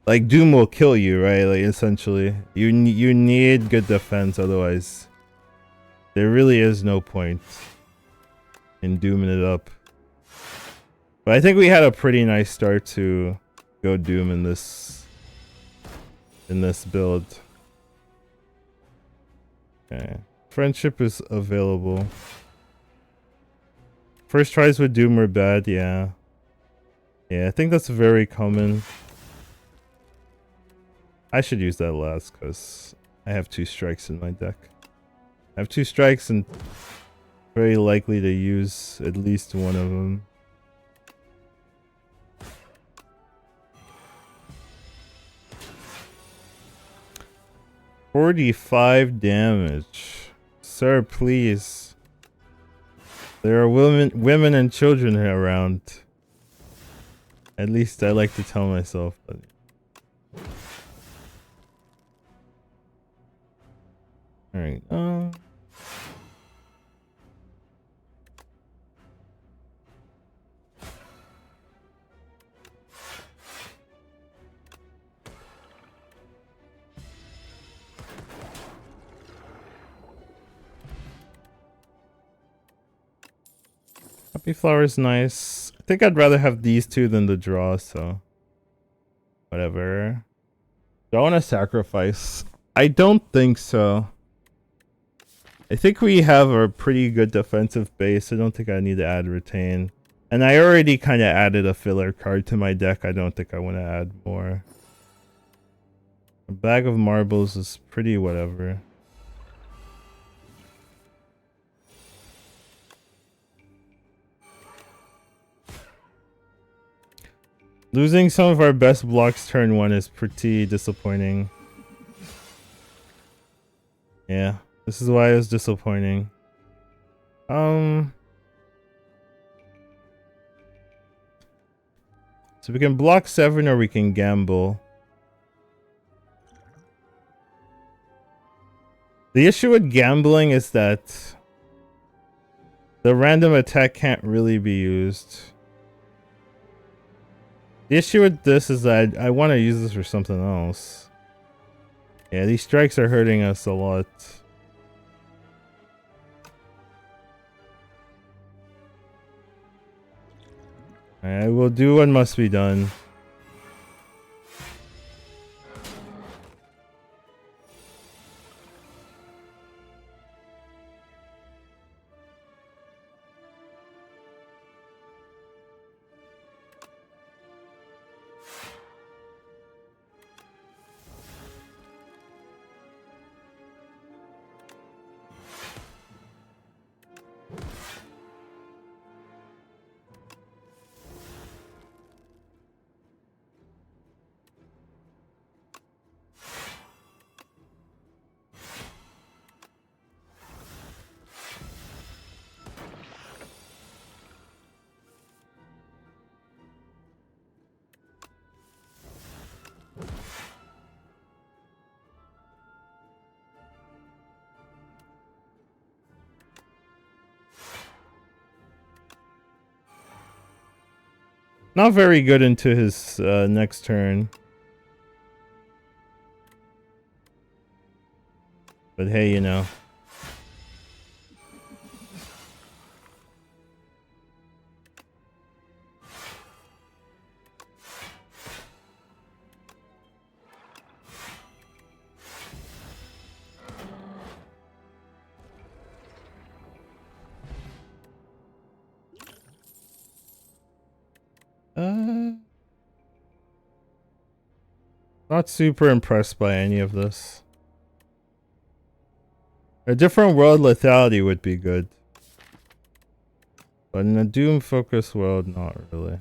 like Doom will kill you, right? Like essentially, you need good defense, otherwise there really is no point in dooming it up. But I think we had a pretty nice start to go Doom in this build. Okay, friendship is available. First tries with Doom are bad, yeah. Yeah, I think that's very common. I should use that last because I have 2 strikes in my deck. I have 2 strikes and Very likely to use at least one of them. $45 damage. Sir, please. There are women and children around. At least I like to tell myself. But... Alright, Happy Flower's nice. I think I'd rather have these two than the draw, so... Whatever. Do I want to sacrifice? I don't think so. I think we have a pretty good defensive base. I don't think I need to add retain. And I already kind of added a filler card to my deck. I don't think I want to add more. A bag of marbles is pretty whatever. Losing some of our best blocks turn 1 is pretty disappointing. Yeah, this is why it was disappointing. So we can block 7 or we can gamble. The issue with gambling is that the random attack can't really be used. The issue with this is that I want to use this for something else. Yeah, these strikes are hurting us a lot. I will do what must be done. Not very good into his next turn. But hey, you know. Not super impressed by any of this. A different world lethality would be good. But in a Doom focused world, not really.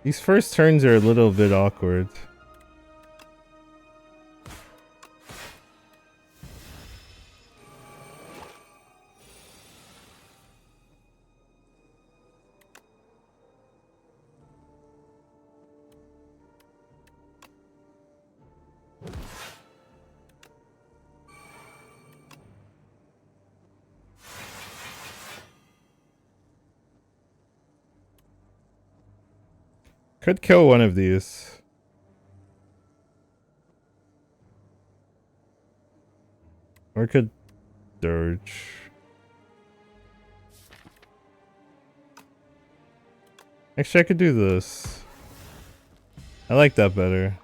These first turns are a little bit awkward. Could kill one of these. Or could dirge. Actually, I could do this. I like that better.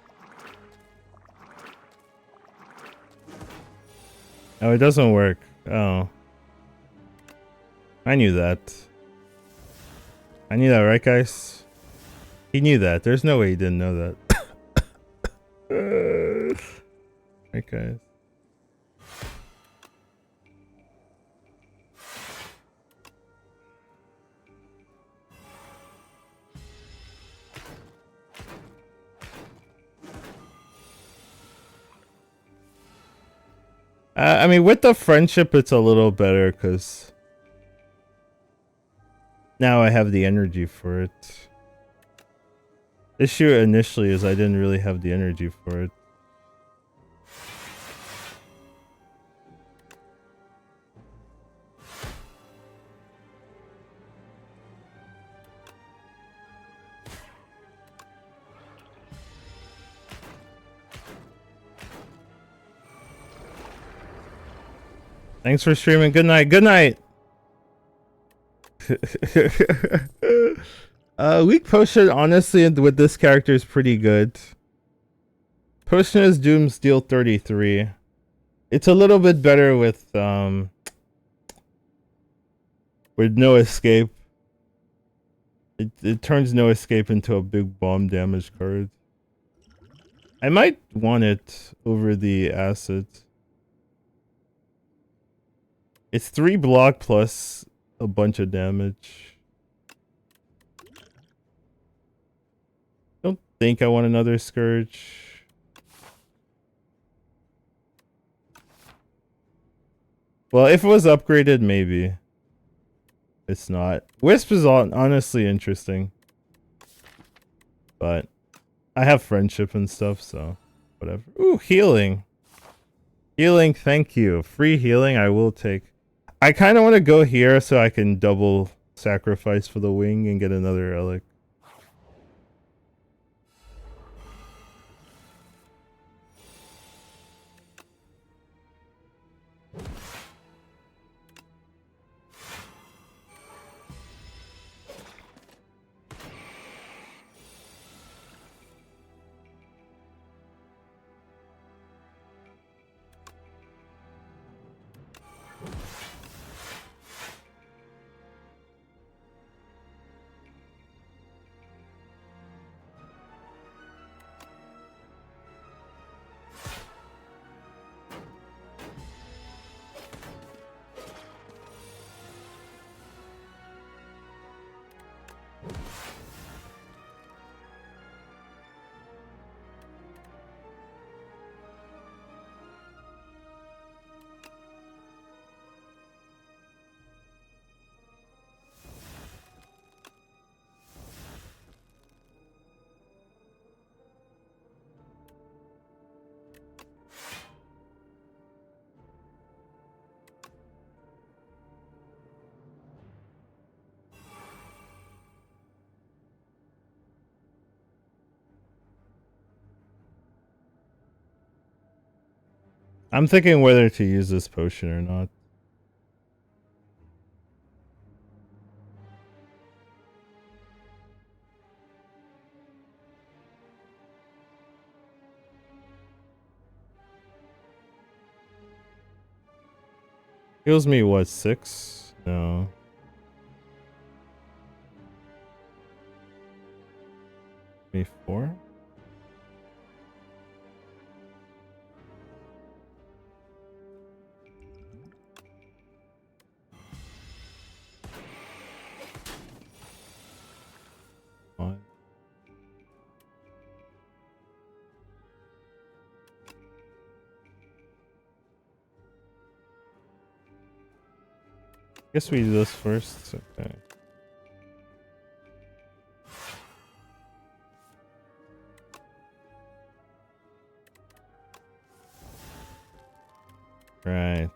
Oh, it doesn't work. Oh. I knew that. I knew that, right, guys? He knew that. There's no way he didn't know that. Right, guys. I mean, with the friendship, it's a little better because now I have the energy for it. Issue initially is I didn't really have the energy for it. Thanks for streaming. Good night. Good night. Weak potion, honestly, with this character is pretty good. Potionist Doom's deal 33. It's a little bit better with no escape. It turns no escape into a big bomb damage card. I might want it over the acid. It's 3 block plus a bunch of damage. Don't think I want another Scourge. Well, if it was upgraded, maybe. It's not. Wisp is honestly interesting. But I have friendship and stuff, so whatever. Ooh, healing. Healing, thank you. Free healing, I will take. I kind of want to go here so I can double sacrifice for the wing and get another relic. I'm thinking whether to use this potion or not. Heals me what, 6? No. Me 4? Guess we do this first. Okay. Right.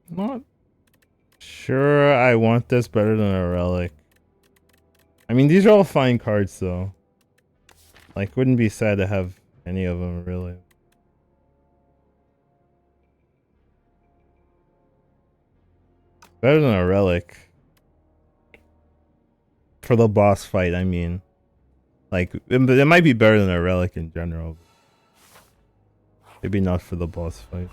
Not sure I want this better than a relic. I mean, these are all fine cards, though. Like, wouldn't be sad to have any of them, really. Better than a relic. For the boss fight, I mean. Like, it might be better than a relic in general. Maybe not for the boss fight.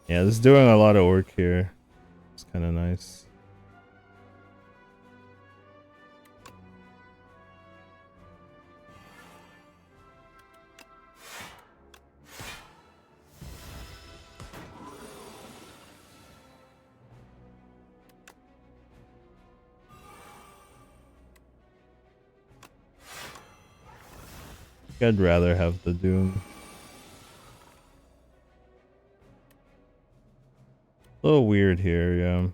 Yeah, this is doing a lot of work here. It's kind of nice. I'd rather have the Doom. A little weird here, yeah.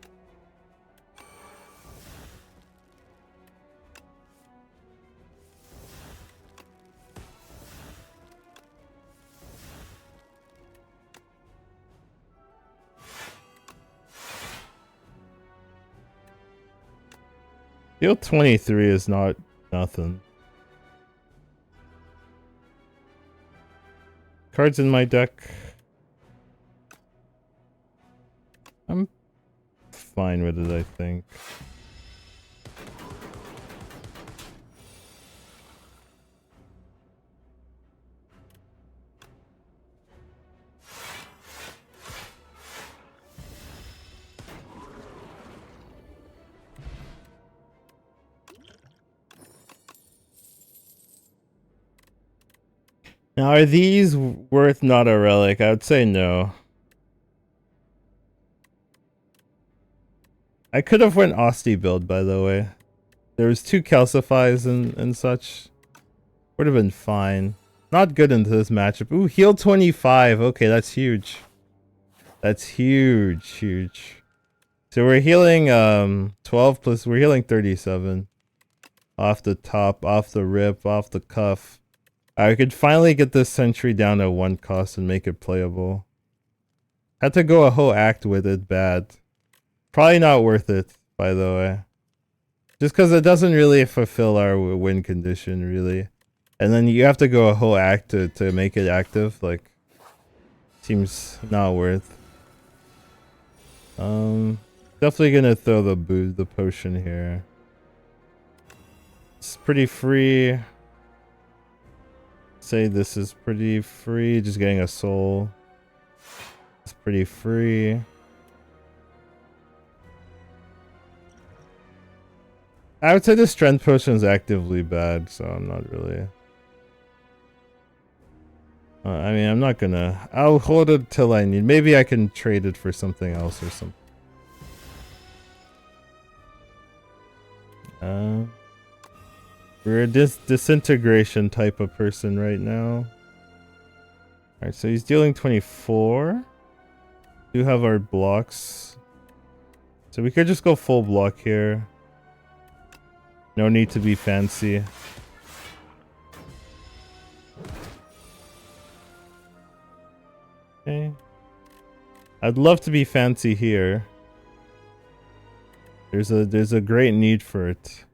Deal 23 is not nothing. Cards in my deck. I'm fine with it, I think. Now, are these worth not a relic? I would say no. I could have went Osti build, by the way. There was 2 calcifies and such. Would have been fine. Not good into this matchup. Ooh, heal 25. Okay, that's huge. That's huge, huge. So we're healing 12 plus, we're healing 37. Off the top, off the rip, off the cuff. I could finally get this sentry down to 1 cost and make it playable. Had to go a whole act with it bad. Probably not worth it, by the way. Just because it doesn't really fulfill our win condition, really. And then you have to go a whole act to make it active. Like, seems not worth. Definitely gonna throw the potion here. It's pretty free. Say this is pretty free. Just getting a soul. It's pretty free. I would say the strength potion is actively bad, so I'm not really. I mean, I'm not gonna. I'll hold it till I need. Maybe I can trade it for something else or something. We're a disintegration type of person right now. Alright, so he's dealing 24. Do have our blocks. So we could just go full block here. No need to be fancy. Okay. I'd love to be fancy here. There's a great need for it.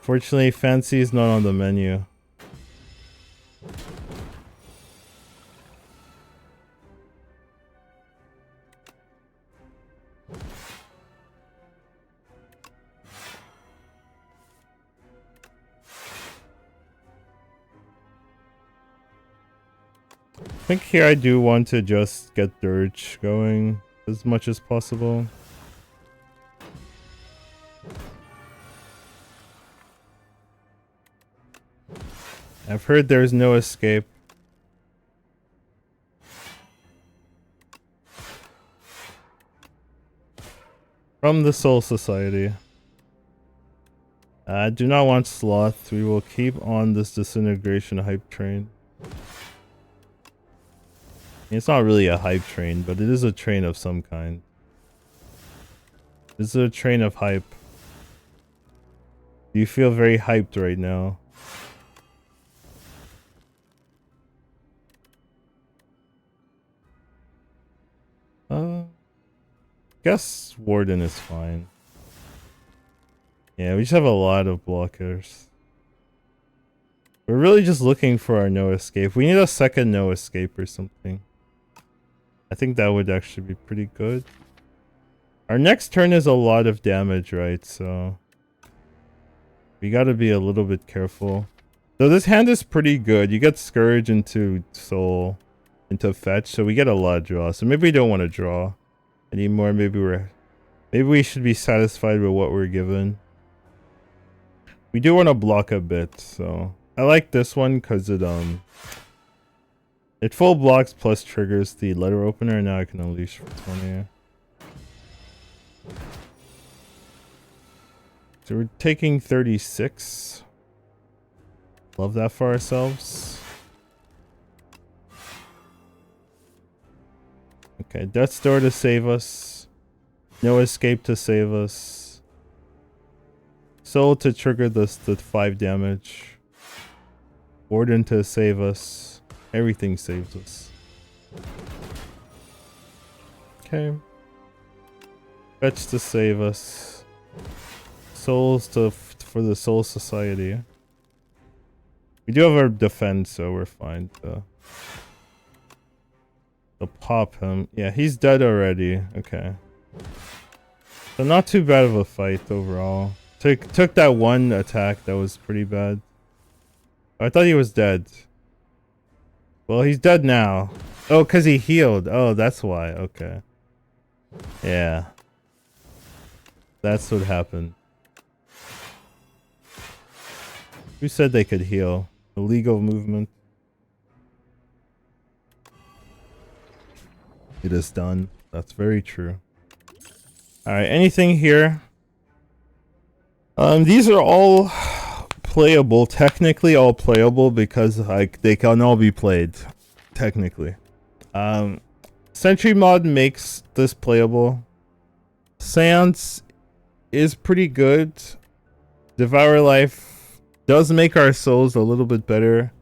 Fortunately, fancy is not on the menu. I think here I do want to just get Dirge going as much as possible. I've heard there's no escape. From the Soul Society. I do not want Sloth. We will keep on this disintegration hype train. It's not really a hype train, but it is a train of some kind. This is a train of hype. You feel very hyped right now. Guess Warden is fine. Yeah, we just have a lot of blockers. We're really just looking for our no escape. We need a second no escape or something. I think that would actually be pretty good. Our next turn is a lot of damage, right? So we gotta be a little bit careful. So this hand is pretty good. You get Scourge into Soul, into Fetch, so we get a lot of draw. So maybe we don't want to draw anymore. Maybe we should be satisfied with what we're given. We do want to block a bit, so I like this one because it full blocks plus triggers the letter opener. Now I can unleash for 20. So we're taking 36. Love that for ourselves. Okay, Death's Door to save us. No Escape to save us. Soul to trigger the 5 damage. Warden to save us. Everything saves us. Okay. Fetch to save us. Souls for the Soul Society. We do have our defense, so we're fine to pop him. Yeah, he's dead already. Okay. So not too bad of a fight overall. Took that one attack that was pretty bad. I thought he was dead. Well, he's dead now. Oh, because he healed. Oh, that's why. Okay. Yeah. That's what happened. Who said they could heal? Illegal movement. It is done. That's very true. Alright, anything here? These are all playable. Technically all playable because like they can all be played. Technically. Sentry mod makes this playable. Seance is pretty good. Devour Life does make our souls a little bit better.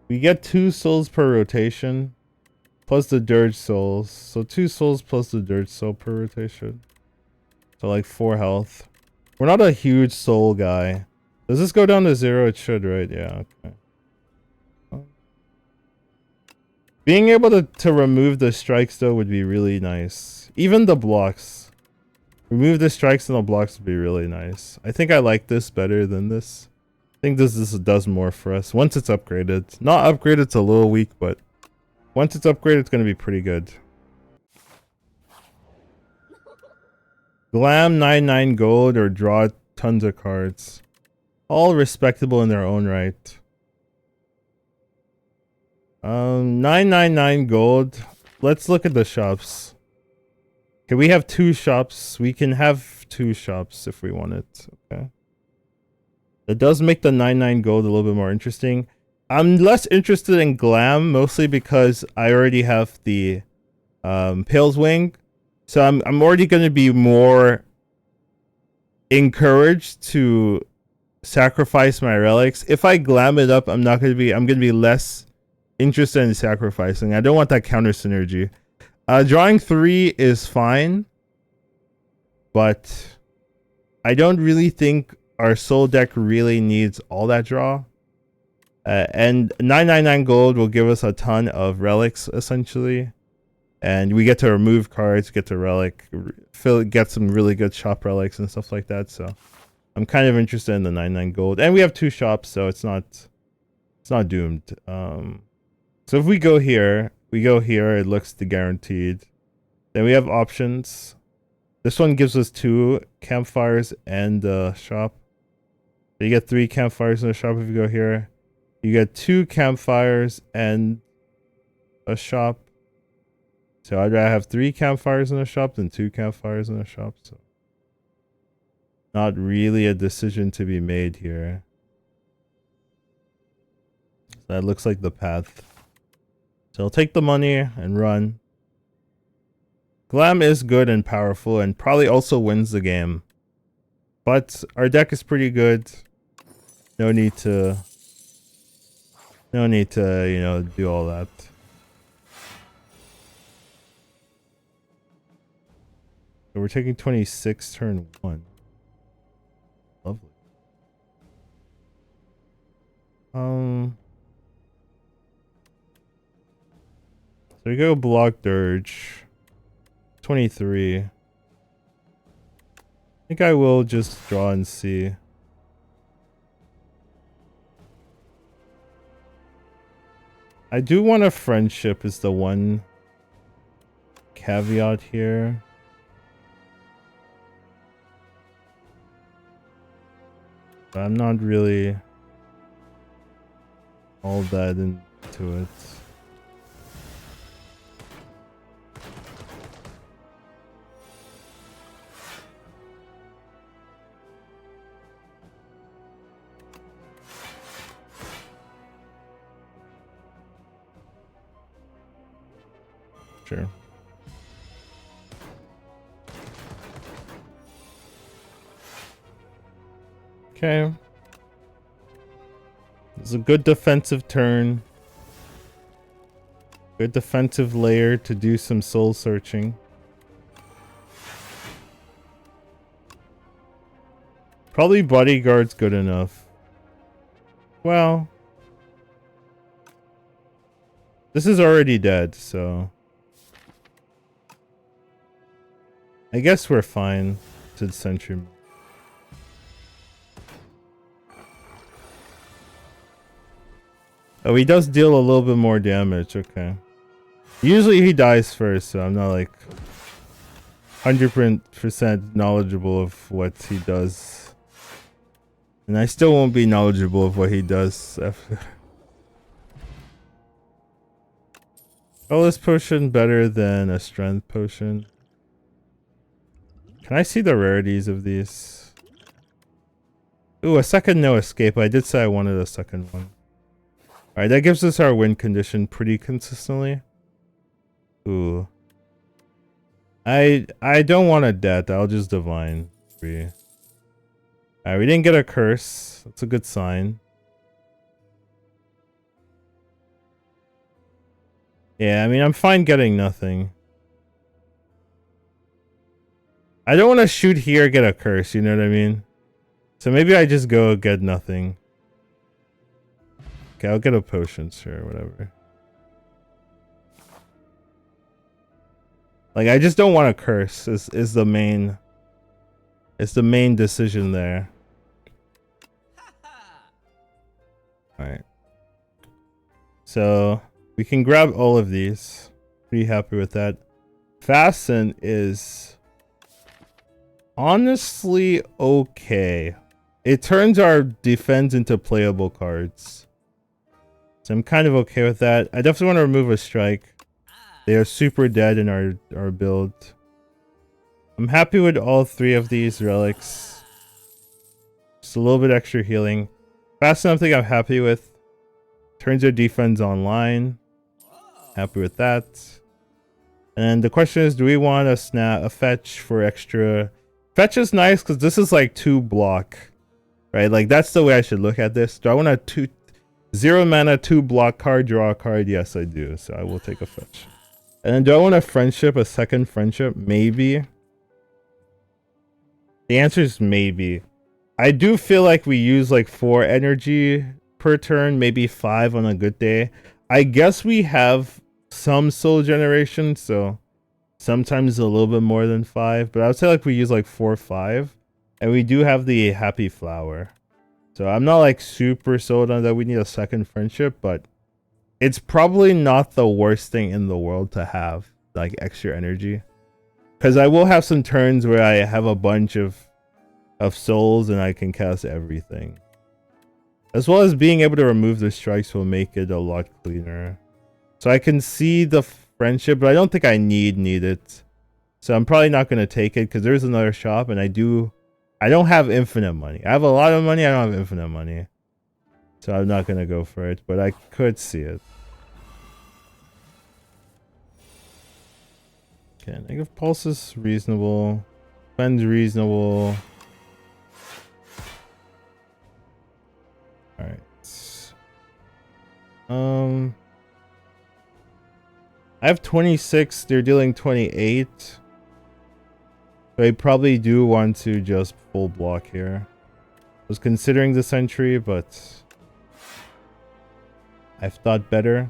We get 2 souls per rotation. Plus the Dirge souls. So 2 souls plus the Dirge soul per rotation. So like 4 health. We're not a huge soul guy. Does this go down to 0? It should, right? Yeah, okay. Being able to remove the strikes though would be really nice. Even the blocks. Remove the strikes and the blocks would be really nice. I think I like this better than this. I think this does more for us. Once it's upgraded. Not upgraded, it's a little weak, but once it's upgraded, it's going to be pretty good. Glam 99 gold or draw tons of cards. All respectable in their own right. 999 gold. Let's look at the shops. Okay, we have 2 shops. We can have 2 shops if we want it. Okay. That does make the 99 gold a little bit more interesting. I'm less interested in Glam, mostly because I already have the Pale's Wing. So I'm already going to be more encouraged to sacrifice my relics. If I Glam it up, I'm going to be less interested in sacrificing. I don't want that counter synergy. Drawing 3 is fine, but I don't really think our soul deck really needs all that draw. And 999 gold will give us a ton of relics, essentially. And we get to remove cards, get to relic, get some really good shop relics and stuff like that. So I'm kind of interested in the 99 gold. And we have 2 shops, so it's not doomed. So if we go here, it looks guaranteed. Then we have options. This one gives us 2 campfires and a shop. So you get 3 campfires in a shop if you go here. You get 2 campfires and a shop. So I'd rather have 3 campfires in a shop than 2 campfires in a shop. So not really a decision to be made here. So that looks like the path. So I'll take the money and run. Glam is good and powerful and probably also wins the game. But our deck is pretty good. No need to, you know, do all that. So we're taking 26 turn 1. Lovely. So we go block Dirge. 23. I think I will just draw and see. I do want a friendship is the one caveat here. But I'm not really all that into it. Sure. Okay. It's a good defensive turn. Good defensive layer to do some soul searching. Probably bodyguard's good enough. Well, this is already dead, so I guess we're fine to Sentry. Oh, he does deal a little bit more damage. Okay. Usually he dies first, so I'm not like 100% knowledgeable of what he does. And I still won't be knowledgeable of what he does after. Wellness potion better than a strength potion. Can I see the rarities of these? Ooh, a second no escape. I did say I wanted a second one. Alright, that gives us our win condition pretty consistently. Ooh. I don't want a death. I'll just divine. Alright, we didn't get a curse. That's a good sign. Yeah, I mean, I'm fine getting nothing. I don't want to shoot here, get a curse, you know what I mean? So maybe I just go get nothing. Okay, I'll get a potion, sure, whatever. Like, I just don't want a curse is the main decision there. Alright. So we can grab all of these. Pretty happy with that. Fasten is honestly okay. It turns our defense into playable cards. So I'm kind of okay with that. I definitely want to remove a strike. They are super dead in our build. I'm happy with all 3 of these relics. Just a little bit extra healing. Fast enough thing I'm happy with. Turns your defense online. Happy with that. And the question is, do we want a fetch for extra? Fetch is nice because this is like 2 block. Right? Like that's the way I should look at this. Do I want a 0 mana 2 block card, draw a card? Yes, I do. So I will take a fetch. And then do I want a friendship, a second friendship? Maybe. The answer is maybe. I do feel like we use like 4 energy per turn, maybe 5 on a good day. I guess we have some soul generation, so sometimes a little bit more than 5. But I would say like we use like 4 or 5. And we do have the happy flower. So I'm not like super sold on that we need a second friendship, but it's probably not the worst thing in the world to have like extra energy. Because I will have some turns where I have a bunch of souls and I can cast everything. As well as being able to remove the strikes will make it a lot cleaner. So I can see the friendship, but I don't think I need it. So I'm probably not going to take it because there's another shop and I don't have infinite money. I have a lot of money, I don't have infinite money. So I'm not going to go for it, but I could see it. Okay, negative pulse is reasonable. Spend's reasonable. Alright. I have 26, they're dealing 28. So I probably do want to just full block here. I was considering the sentry, but I've thought better.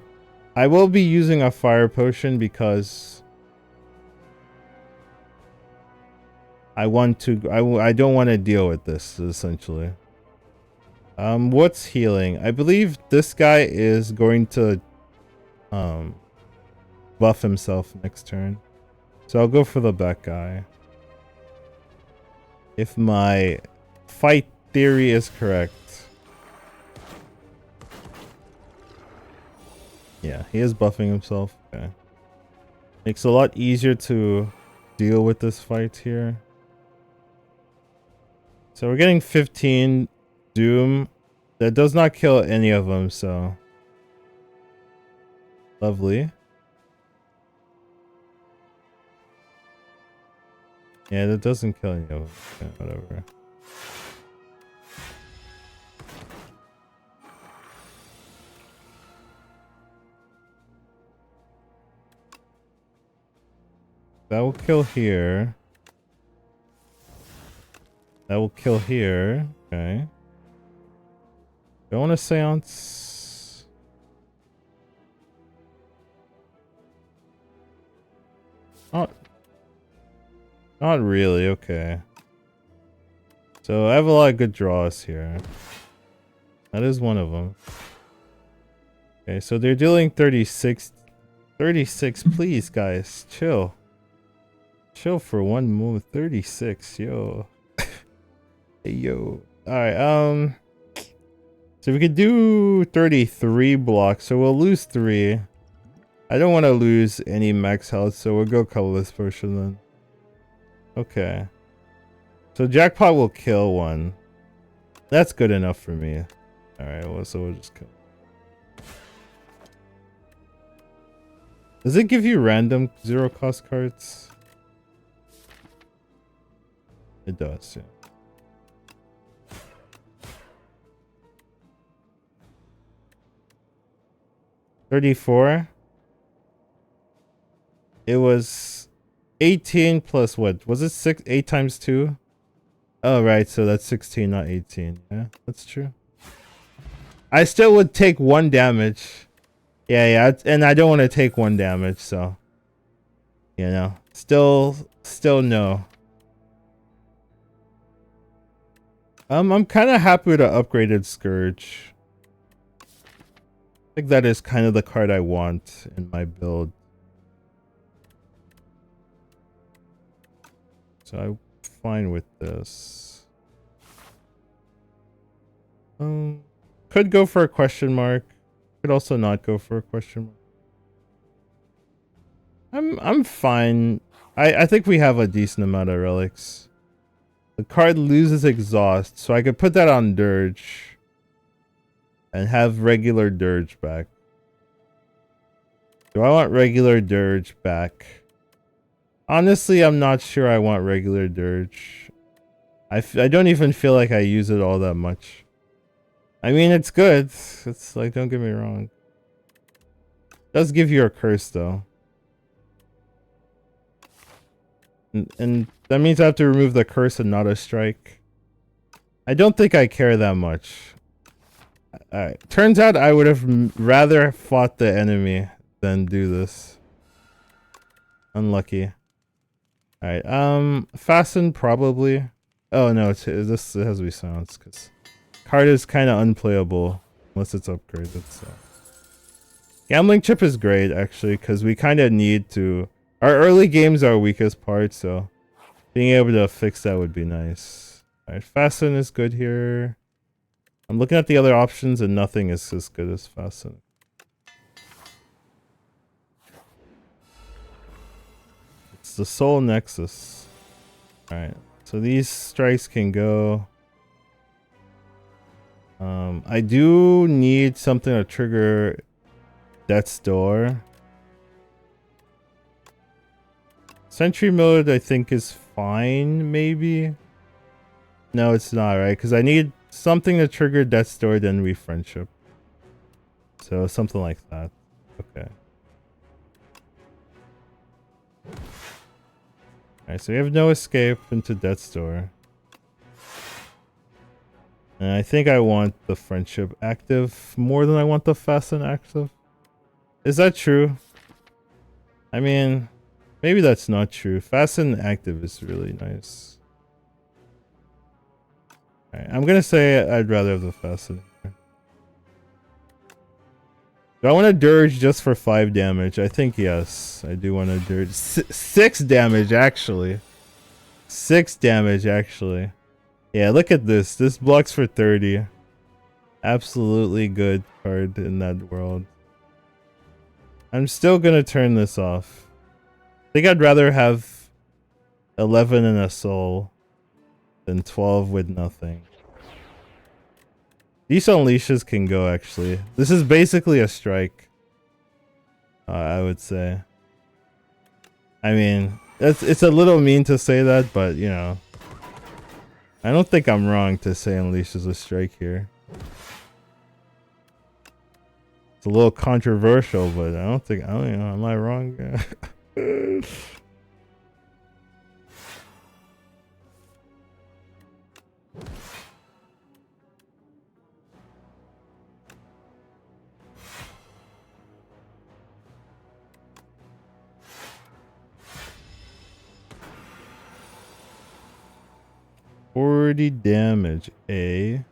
I will be using a fire potion because I want to. I don't want to deal with this essentially. What's healing? I believe this guy is going to buff himself next turn, so I'll go for the back guy. If my fight theory is correct. Yeah, he is buffing himself. Okay. Makes it a lot easier to deal with this fight here. So we're getting 15 Doom. That does not kill any of them, so... Lovely. Yeah, that doesn't kill any of them. Okay, whatever. That will kill here. That will kill here. Okay. Don't want a seance. Not really. Okay. So I have a lot of good draws here. That is one of them. Okay, so they're dealing 36. 36, please, guys. Chill. Chill for one moment. 36, yo. Hey, yo. Alright, so we could do 33 blocks, so we'll lose 3. I don't want to lose any max health, so we'll go colorless potion then. Okay. So jackpot will kill 1. That's good enough for me. Alright, well, so we'll just kill. Does it give you random 0 cost cards? It does, yeah. $34. It was 18 plus what? Was it 8 times 2? Oh, right. So that's 16, not 18. Yeah, that's true. I still would take 1 damage. Yeah. And I don't want to take 1 damage, so. You know. Still no. I'm kind of happy with the upgraded Scourge. I think that is kind of the card I want in my build. So I'm fine with this. Could go for a question mark. Could also not go for a question mark. I'm fine. I think we have a decent amount of relics. The card loses exhaust, so I could put that on Dirge. And have regular Dirge back. Do I want regular Dirge back? Honestly, I'm not sure I want regular Dirge. I don't even feel like I use it all that much. I mean, it's good. It's like, don't get me wrong. It does give you a curse, though. And that means I have to remove the curse and not a strike. I don't think I care that much. Alright. Turns out I would have rather fought the enemy than do this. Unlucky. Alright, fasten probably. Oh no, it has to be silenced because card is kind of unplayable unless it's upgraded. So gambling chip is great actually because we kind of need to. Our early games are our weakest part, so being able to fix that would be nice. Alright, fasten is good here. I'm looking at the other options and nothing is as good as fasten. It's the Soul Nexus. Alright, so these strikes can go. I do need something to trigger Death's Door. Sentry mode, I think, is fine, maybe? No, it's not, right? Because I need something to trigger Death's Door, then re-friendship. So, something like that. Okay. Alright, so we have no escape into Death's Door. And I think I want the friendship active more than I want the fasten active. Is that true? I mean, maybe that's not true. Fasten active is really nice. Alright, I'm gonna say I'd rather have the fasten. Do I want to dirge just for 5 damage? I think yes. I do want to dirge. 6 damage, actually. 6 damage, actually. Yeah, look at this. This blocks for 30. Absolutely good card in that world. I'm still gonna turn this off. I think I'd rather have 11 and a soul than 12 with nothing. These unleashes can go, actually. This is basically a strike. I would say. I mean, it's a little mean to say that, but you know. I don't think I'm wrong to say unleash is a strike here. It's a little controversial, but I don't know, am I wrong? 40 damage, A.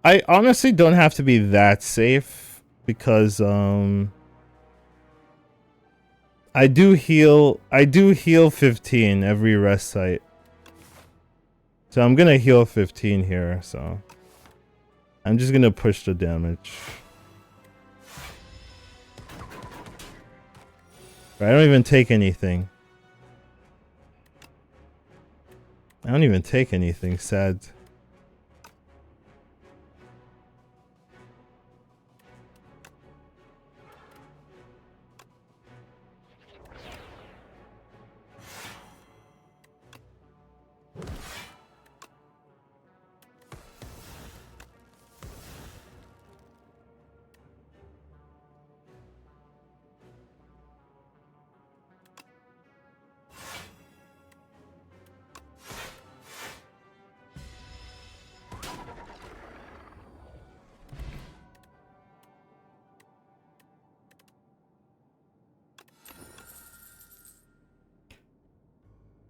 I honestly don't have to be that safe because I do heal 15 every rest site. So I'm gonna heal 15 here, so I'm just gonna push the damage. I don't even take anything. I don't even take anything, sad.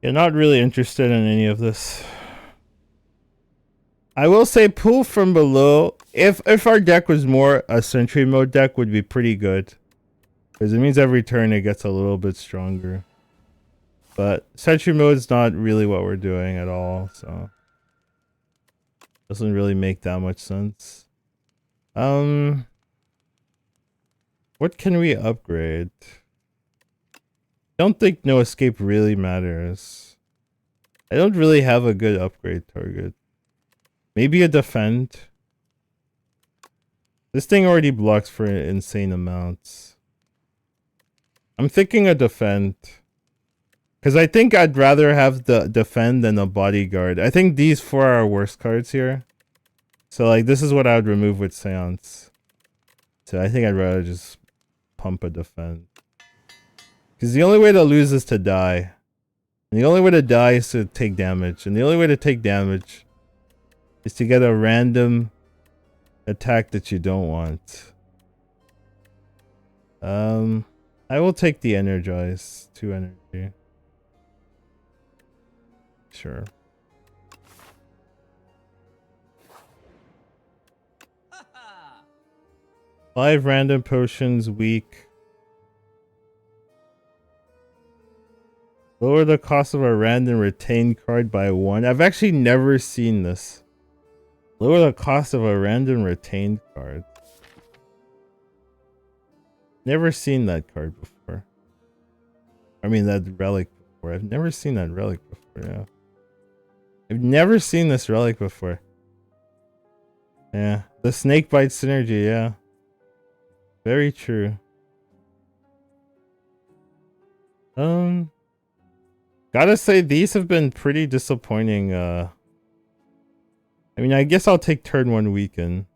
Yeah, not really interested in any of this. I will say pull from below. If our deck was more a sentry mode deck, would be pretty good. Because it means every turn it gets a little bit stronger. But sentry mode is not really what we're doing at all, so doesn't really make that much sense. What can we upgrade? Don't think no escape really matters. I don't really have a good upgrade target. Maybe a defend. This thing already blocks for insane amounts. I'm thinking a defend. Because I think I'd rather have the defend than a bodyguard. I think these 4 are worst cards here. So like this is what I would remove with Seance. So I think I'd rather just pump a defend. Because the only way to lose is to die. And the only way to die is to take damage. And the only way to take damage is to get a random attack that you don't want. I will take the Energize. 2 energy. Sure. Five random potions, weak. Lower the cost of a random retained card by 1. I've actually never seen this. Lower the cost of a random retained card. Never seen that card before. I mean that relic before. I've never seen that relic before, yeah. I've never seen this relic before. Yeah, the snake bite synergy, yeah. Very true. Gotta say these have been pretty disappointing. I mean, I guess I'll take turn 1 weaken.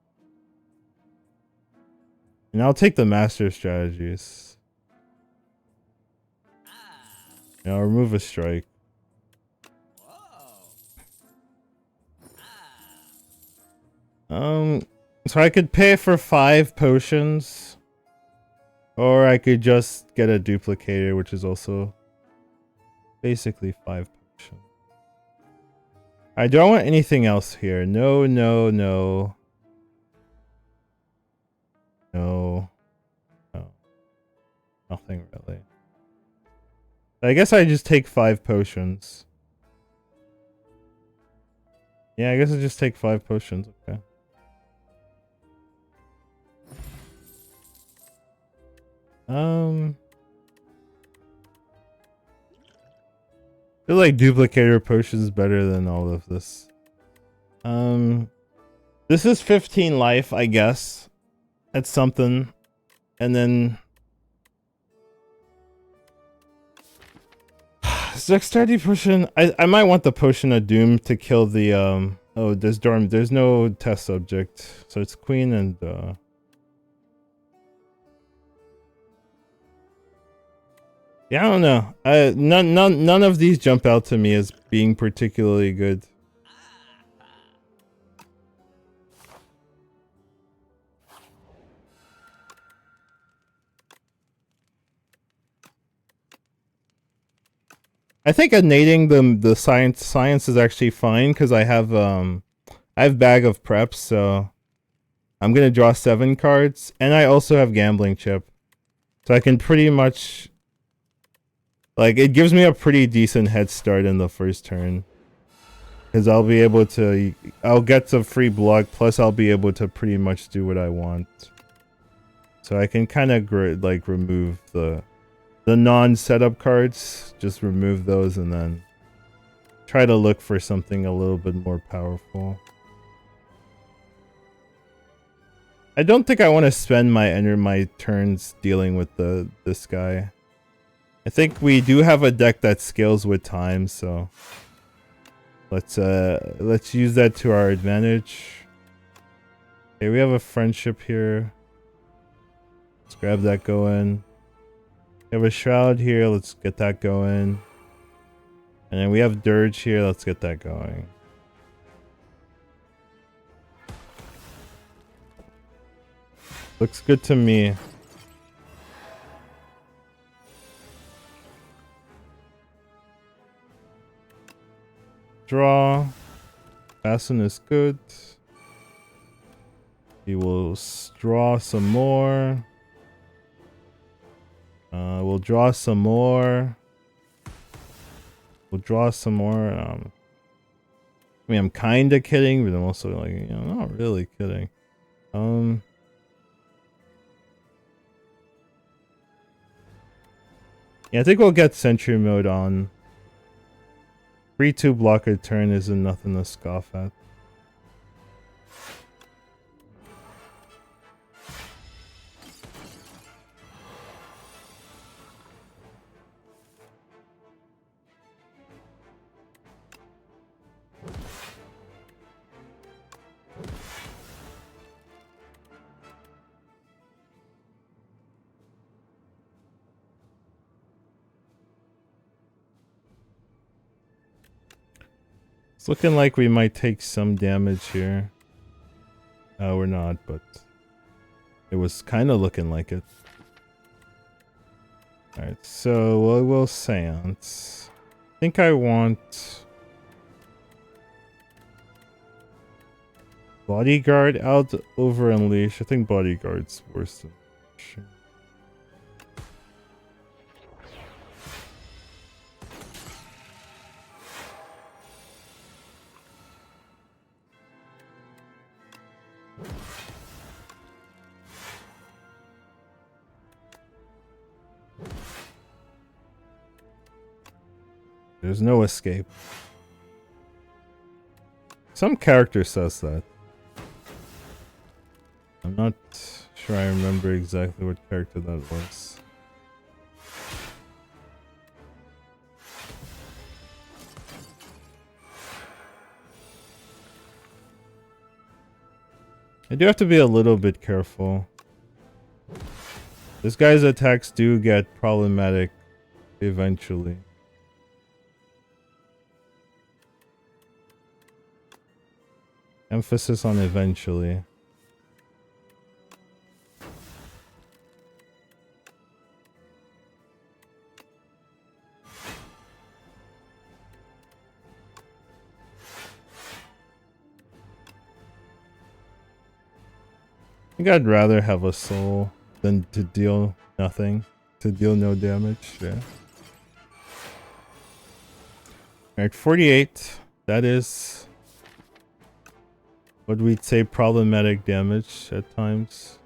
And I'll take the master strategies. And I'll remove a strike. So I could pay for 5 potions. Or I could just get a duplicator, which is also basically 5 potions. I don't want anything else here. No, no, no. No. No. Nothing really. I guess I just take 5 potions. Yeah, I guess I just take 5 potions. Okay. I feel like duplicator potions better than all of this. This is 15 life, I guess. That's something. And then dexterity potion. I might want the potion of doom to kill the oh, there's no test subject. So it's queen and yeah, I don't know. None of these jump out to me as being particularly good. I think innating the science is actually fine because I have bag of preps, so I'm gonna draw 7 cards, and I also have gambling chip, so I can pretty much like it gives me a pretty decent head start in the first turn because I'll get the free block, plus I'll be able to pretty much do what I want, so I can kind of like remove the non-setup cards, just remove those and then try to look for something a little bit more powerful. I don't think I want to spend my turns dealing with this guy. I think we do have a deck that scales with time, so let's use that to our advantage. Okay, we have a friendship here. Let's grab that going. We have a shroud here, let's get that going. And then we have dirge here, let's get that going. Looks good to me. Draw. Fasten is good. We will draw some more. We'll draw some more. We'll draw some more. I mean, I'm kind of kidding, but I'm also like, you know, not really kidding. Yeah, I think we'll get Sentry Mode on. 3-2 blocker turn isn't nothing to scoff at. It's looking like we might take some damage here. We're not, but it was kind of looking like it. Alright, so we'll Seance. I think I want Bodyguard out over Unleash. I think Bodyguard's worse than Unleash. There's no escape. Some character says that. Not sure I remember exactly what character that was. I do have to be a little bit careful. This guy's attacks do get problematic eventually. Emphasis on eventually. I think I'd rather have a soul than to deal nothing. To deal no damage, yeah. Alright, 48. That is what we'd say problematic damage at times.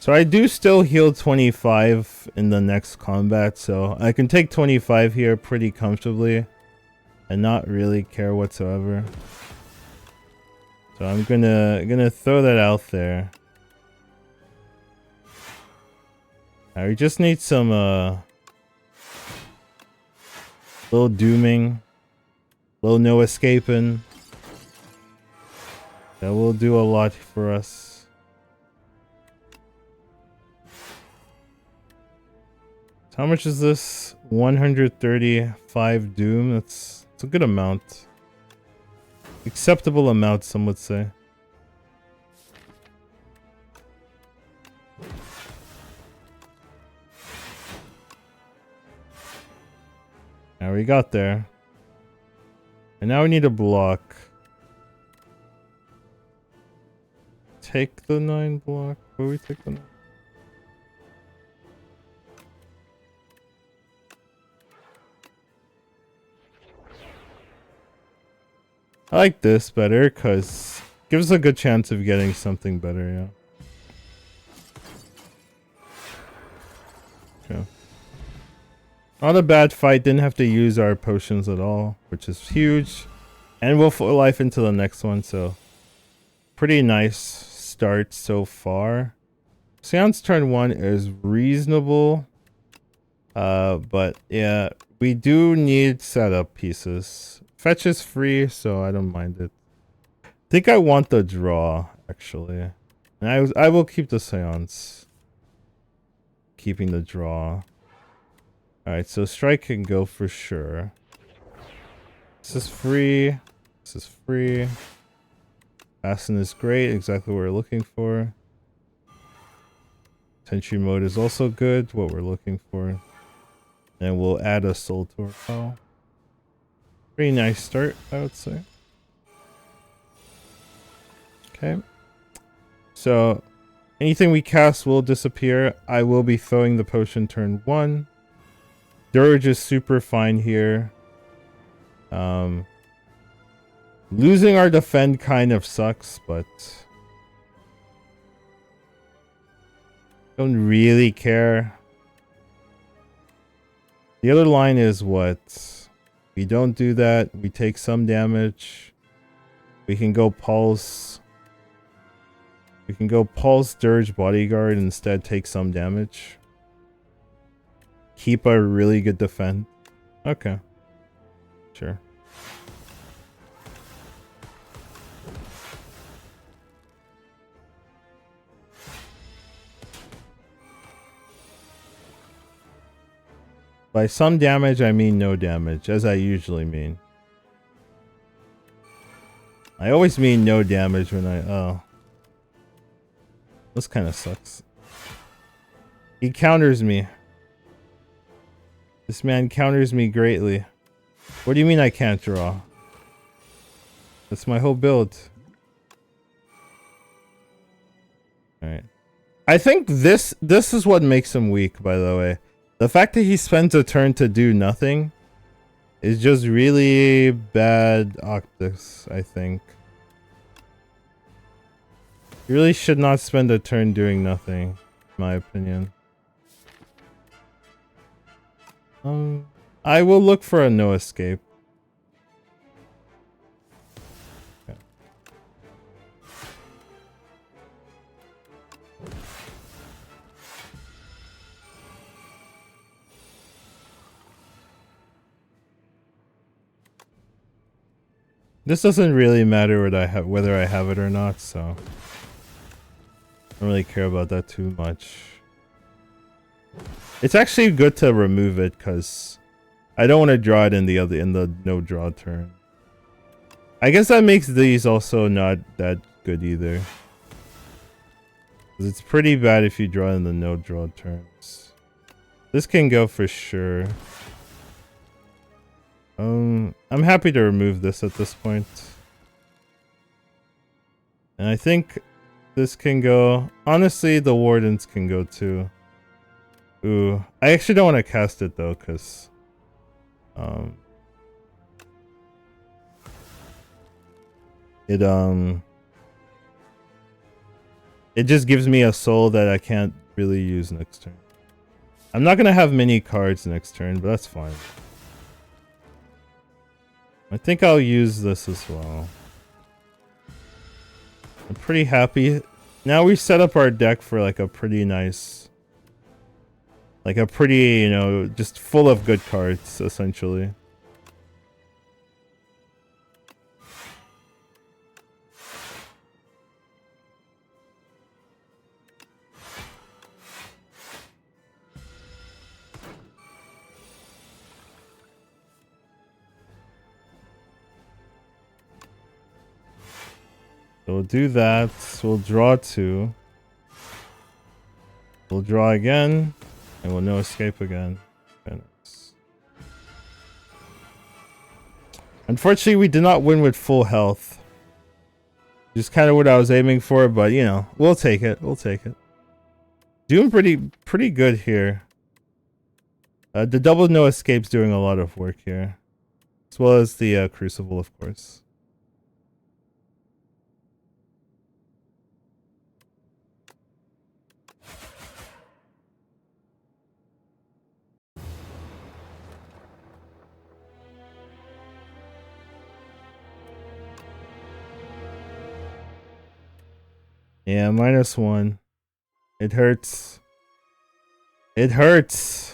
So I do still heal 25 in the next combat, so I can take 25 here pretty comfortably and not really care whatsoever. So I'm gonna throw that out there. We just need some little dooming, little no escaping. That will do a lot for us. How much is this? 135 doom. That's a good amount. Acceptable amount, some would say. Now we got there. And now we need a block. Take the 9 block. Will we take the 9? I like this better because it gives us a good chance of getting something better, yeah. Okay. Not a bad fight, didn't have to use our potions at all, which is huge. And we'll full life into the next one, so pretty nice start so far. Seance turn 1 is reasonable. But yeah, we do need setup pieces. Fetch is free, so I don't mind it. I think I want the draw, actually. And I will keep the seance. Keeping the draw. Alright, so strike can go for sure. This is free. This is free. Fasten is great, exactly what we're looking for. Sentry mode is also good, what we're looking for. And we'll add a soul to our pile. Pretty nice start, I would say. Okay. So, anything we cast will disappear. I will be throwing the potion turn 1. Dirge is super fine here. Losing our defend kind of sucks, but don't really care. The other line is what? We don't do that. We take some damage. We can go pulse. We can go pulse Dirge Bodyguard and instead take some damage. Keep a really good defend. Okay. Sure. By some damage, I mean no damage, as I usually mean. I always mean no damage when I... Oh. This kind of sucks. He counters me. This man counters me greatly. What do you mean I can't draw? That's my whole build. Alright. I think this is what makes him weak, by the way. The fact that he spends a turn to do nothing It's just really bad optics, I think. You really should not spend a turn doing nothing, in my opinion. I will look for a no escape. Okay. This doesn't really matter whether I have it or not, so I don't really care about that too much. It's actually good to remove it because I don't want to draw it in the no draw turn. I guess that makes these also not that good either. It's pretty bad if you draw in the no draw turns. This can go for sure. I'm happy to remove this at this point. And I think this can go. Honestly, the wardens can go too. Ooh, I actually don't want to cast it though, because it just gives me a soul that I can't really use next turn. I'm not gonna have many cards next turn, but that's fine. I think I'll use this as well. I'm pretty happy. Now we set up our deck for like a pretty nice, like a pretty, you know, just full of good cards, essentially. So we'll do that. We'll draw 2. We'll draw again. And we'll no escape again. Nice. Unfortunately, we did not win with full health. Just kind of what I was aiming for, but you know, we'll take it. We'll take it. Doing pretty good here. The double no escape's doing a lot of work here. As well as the Crucible, of course. Yeah, -1. It hurts. It hurts.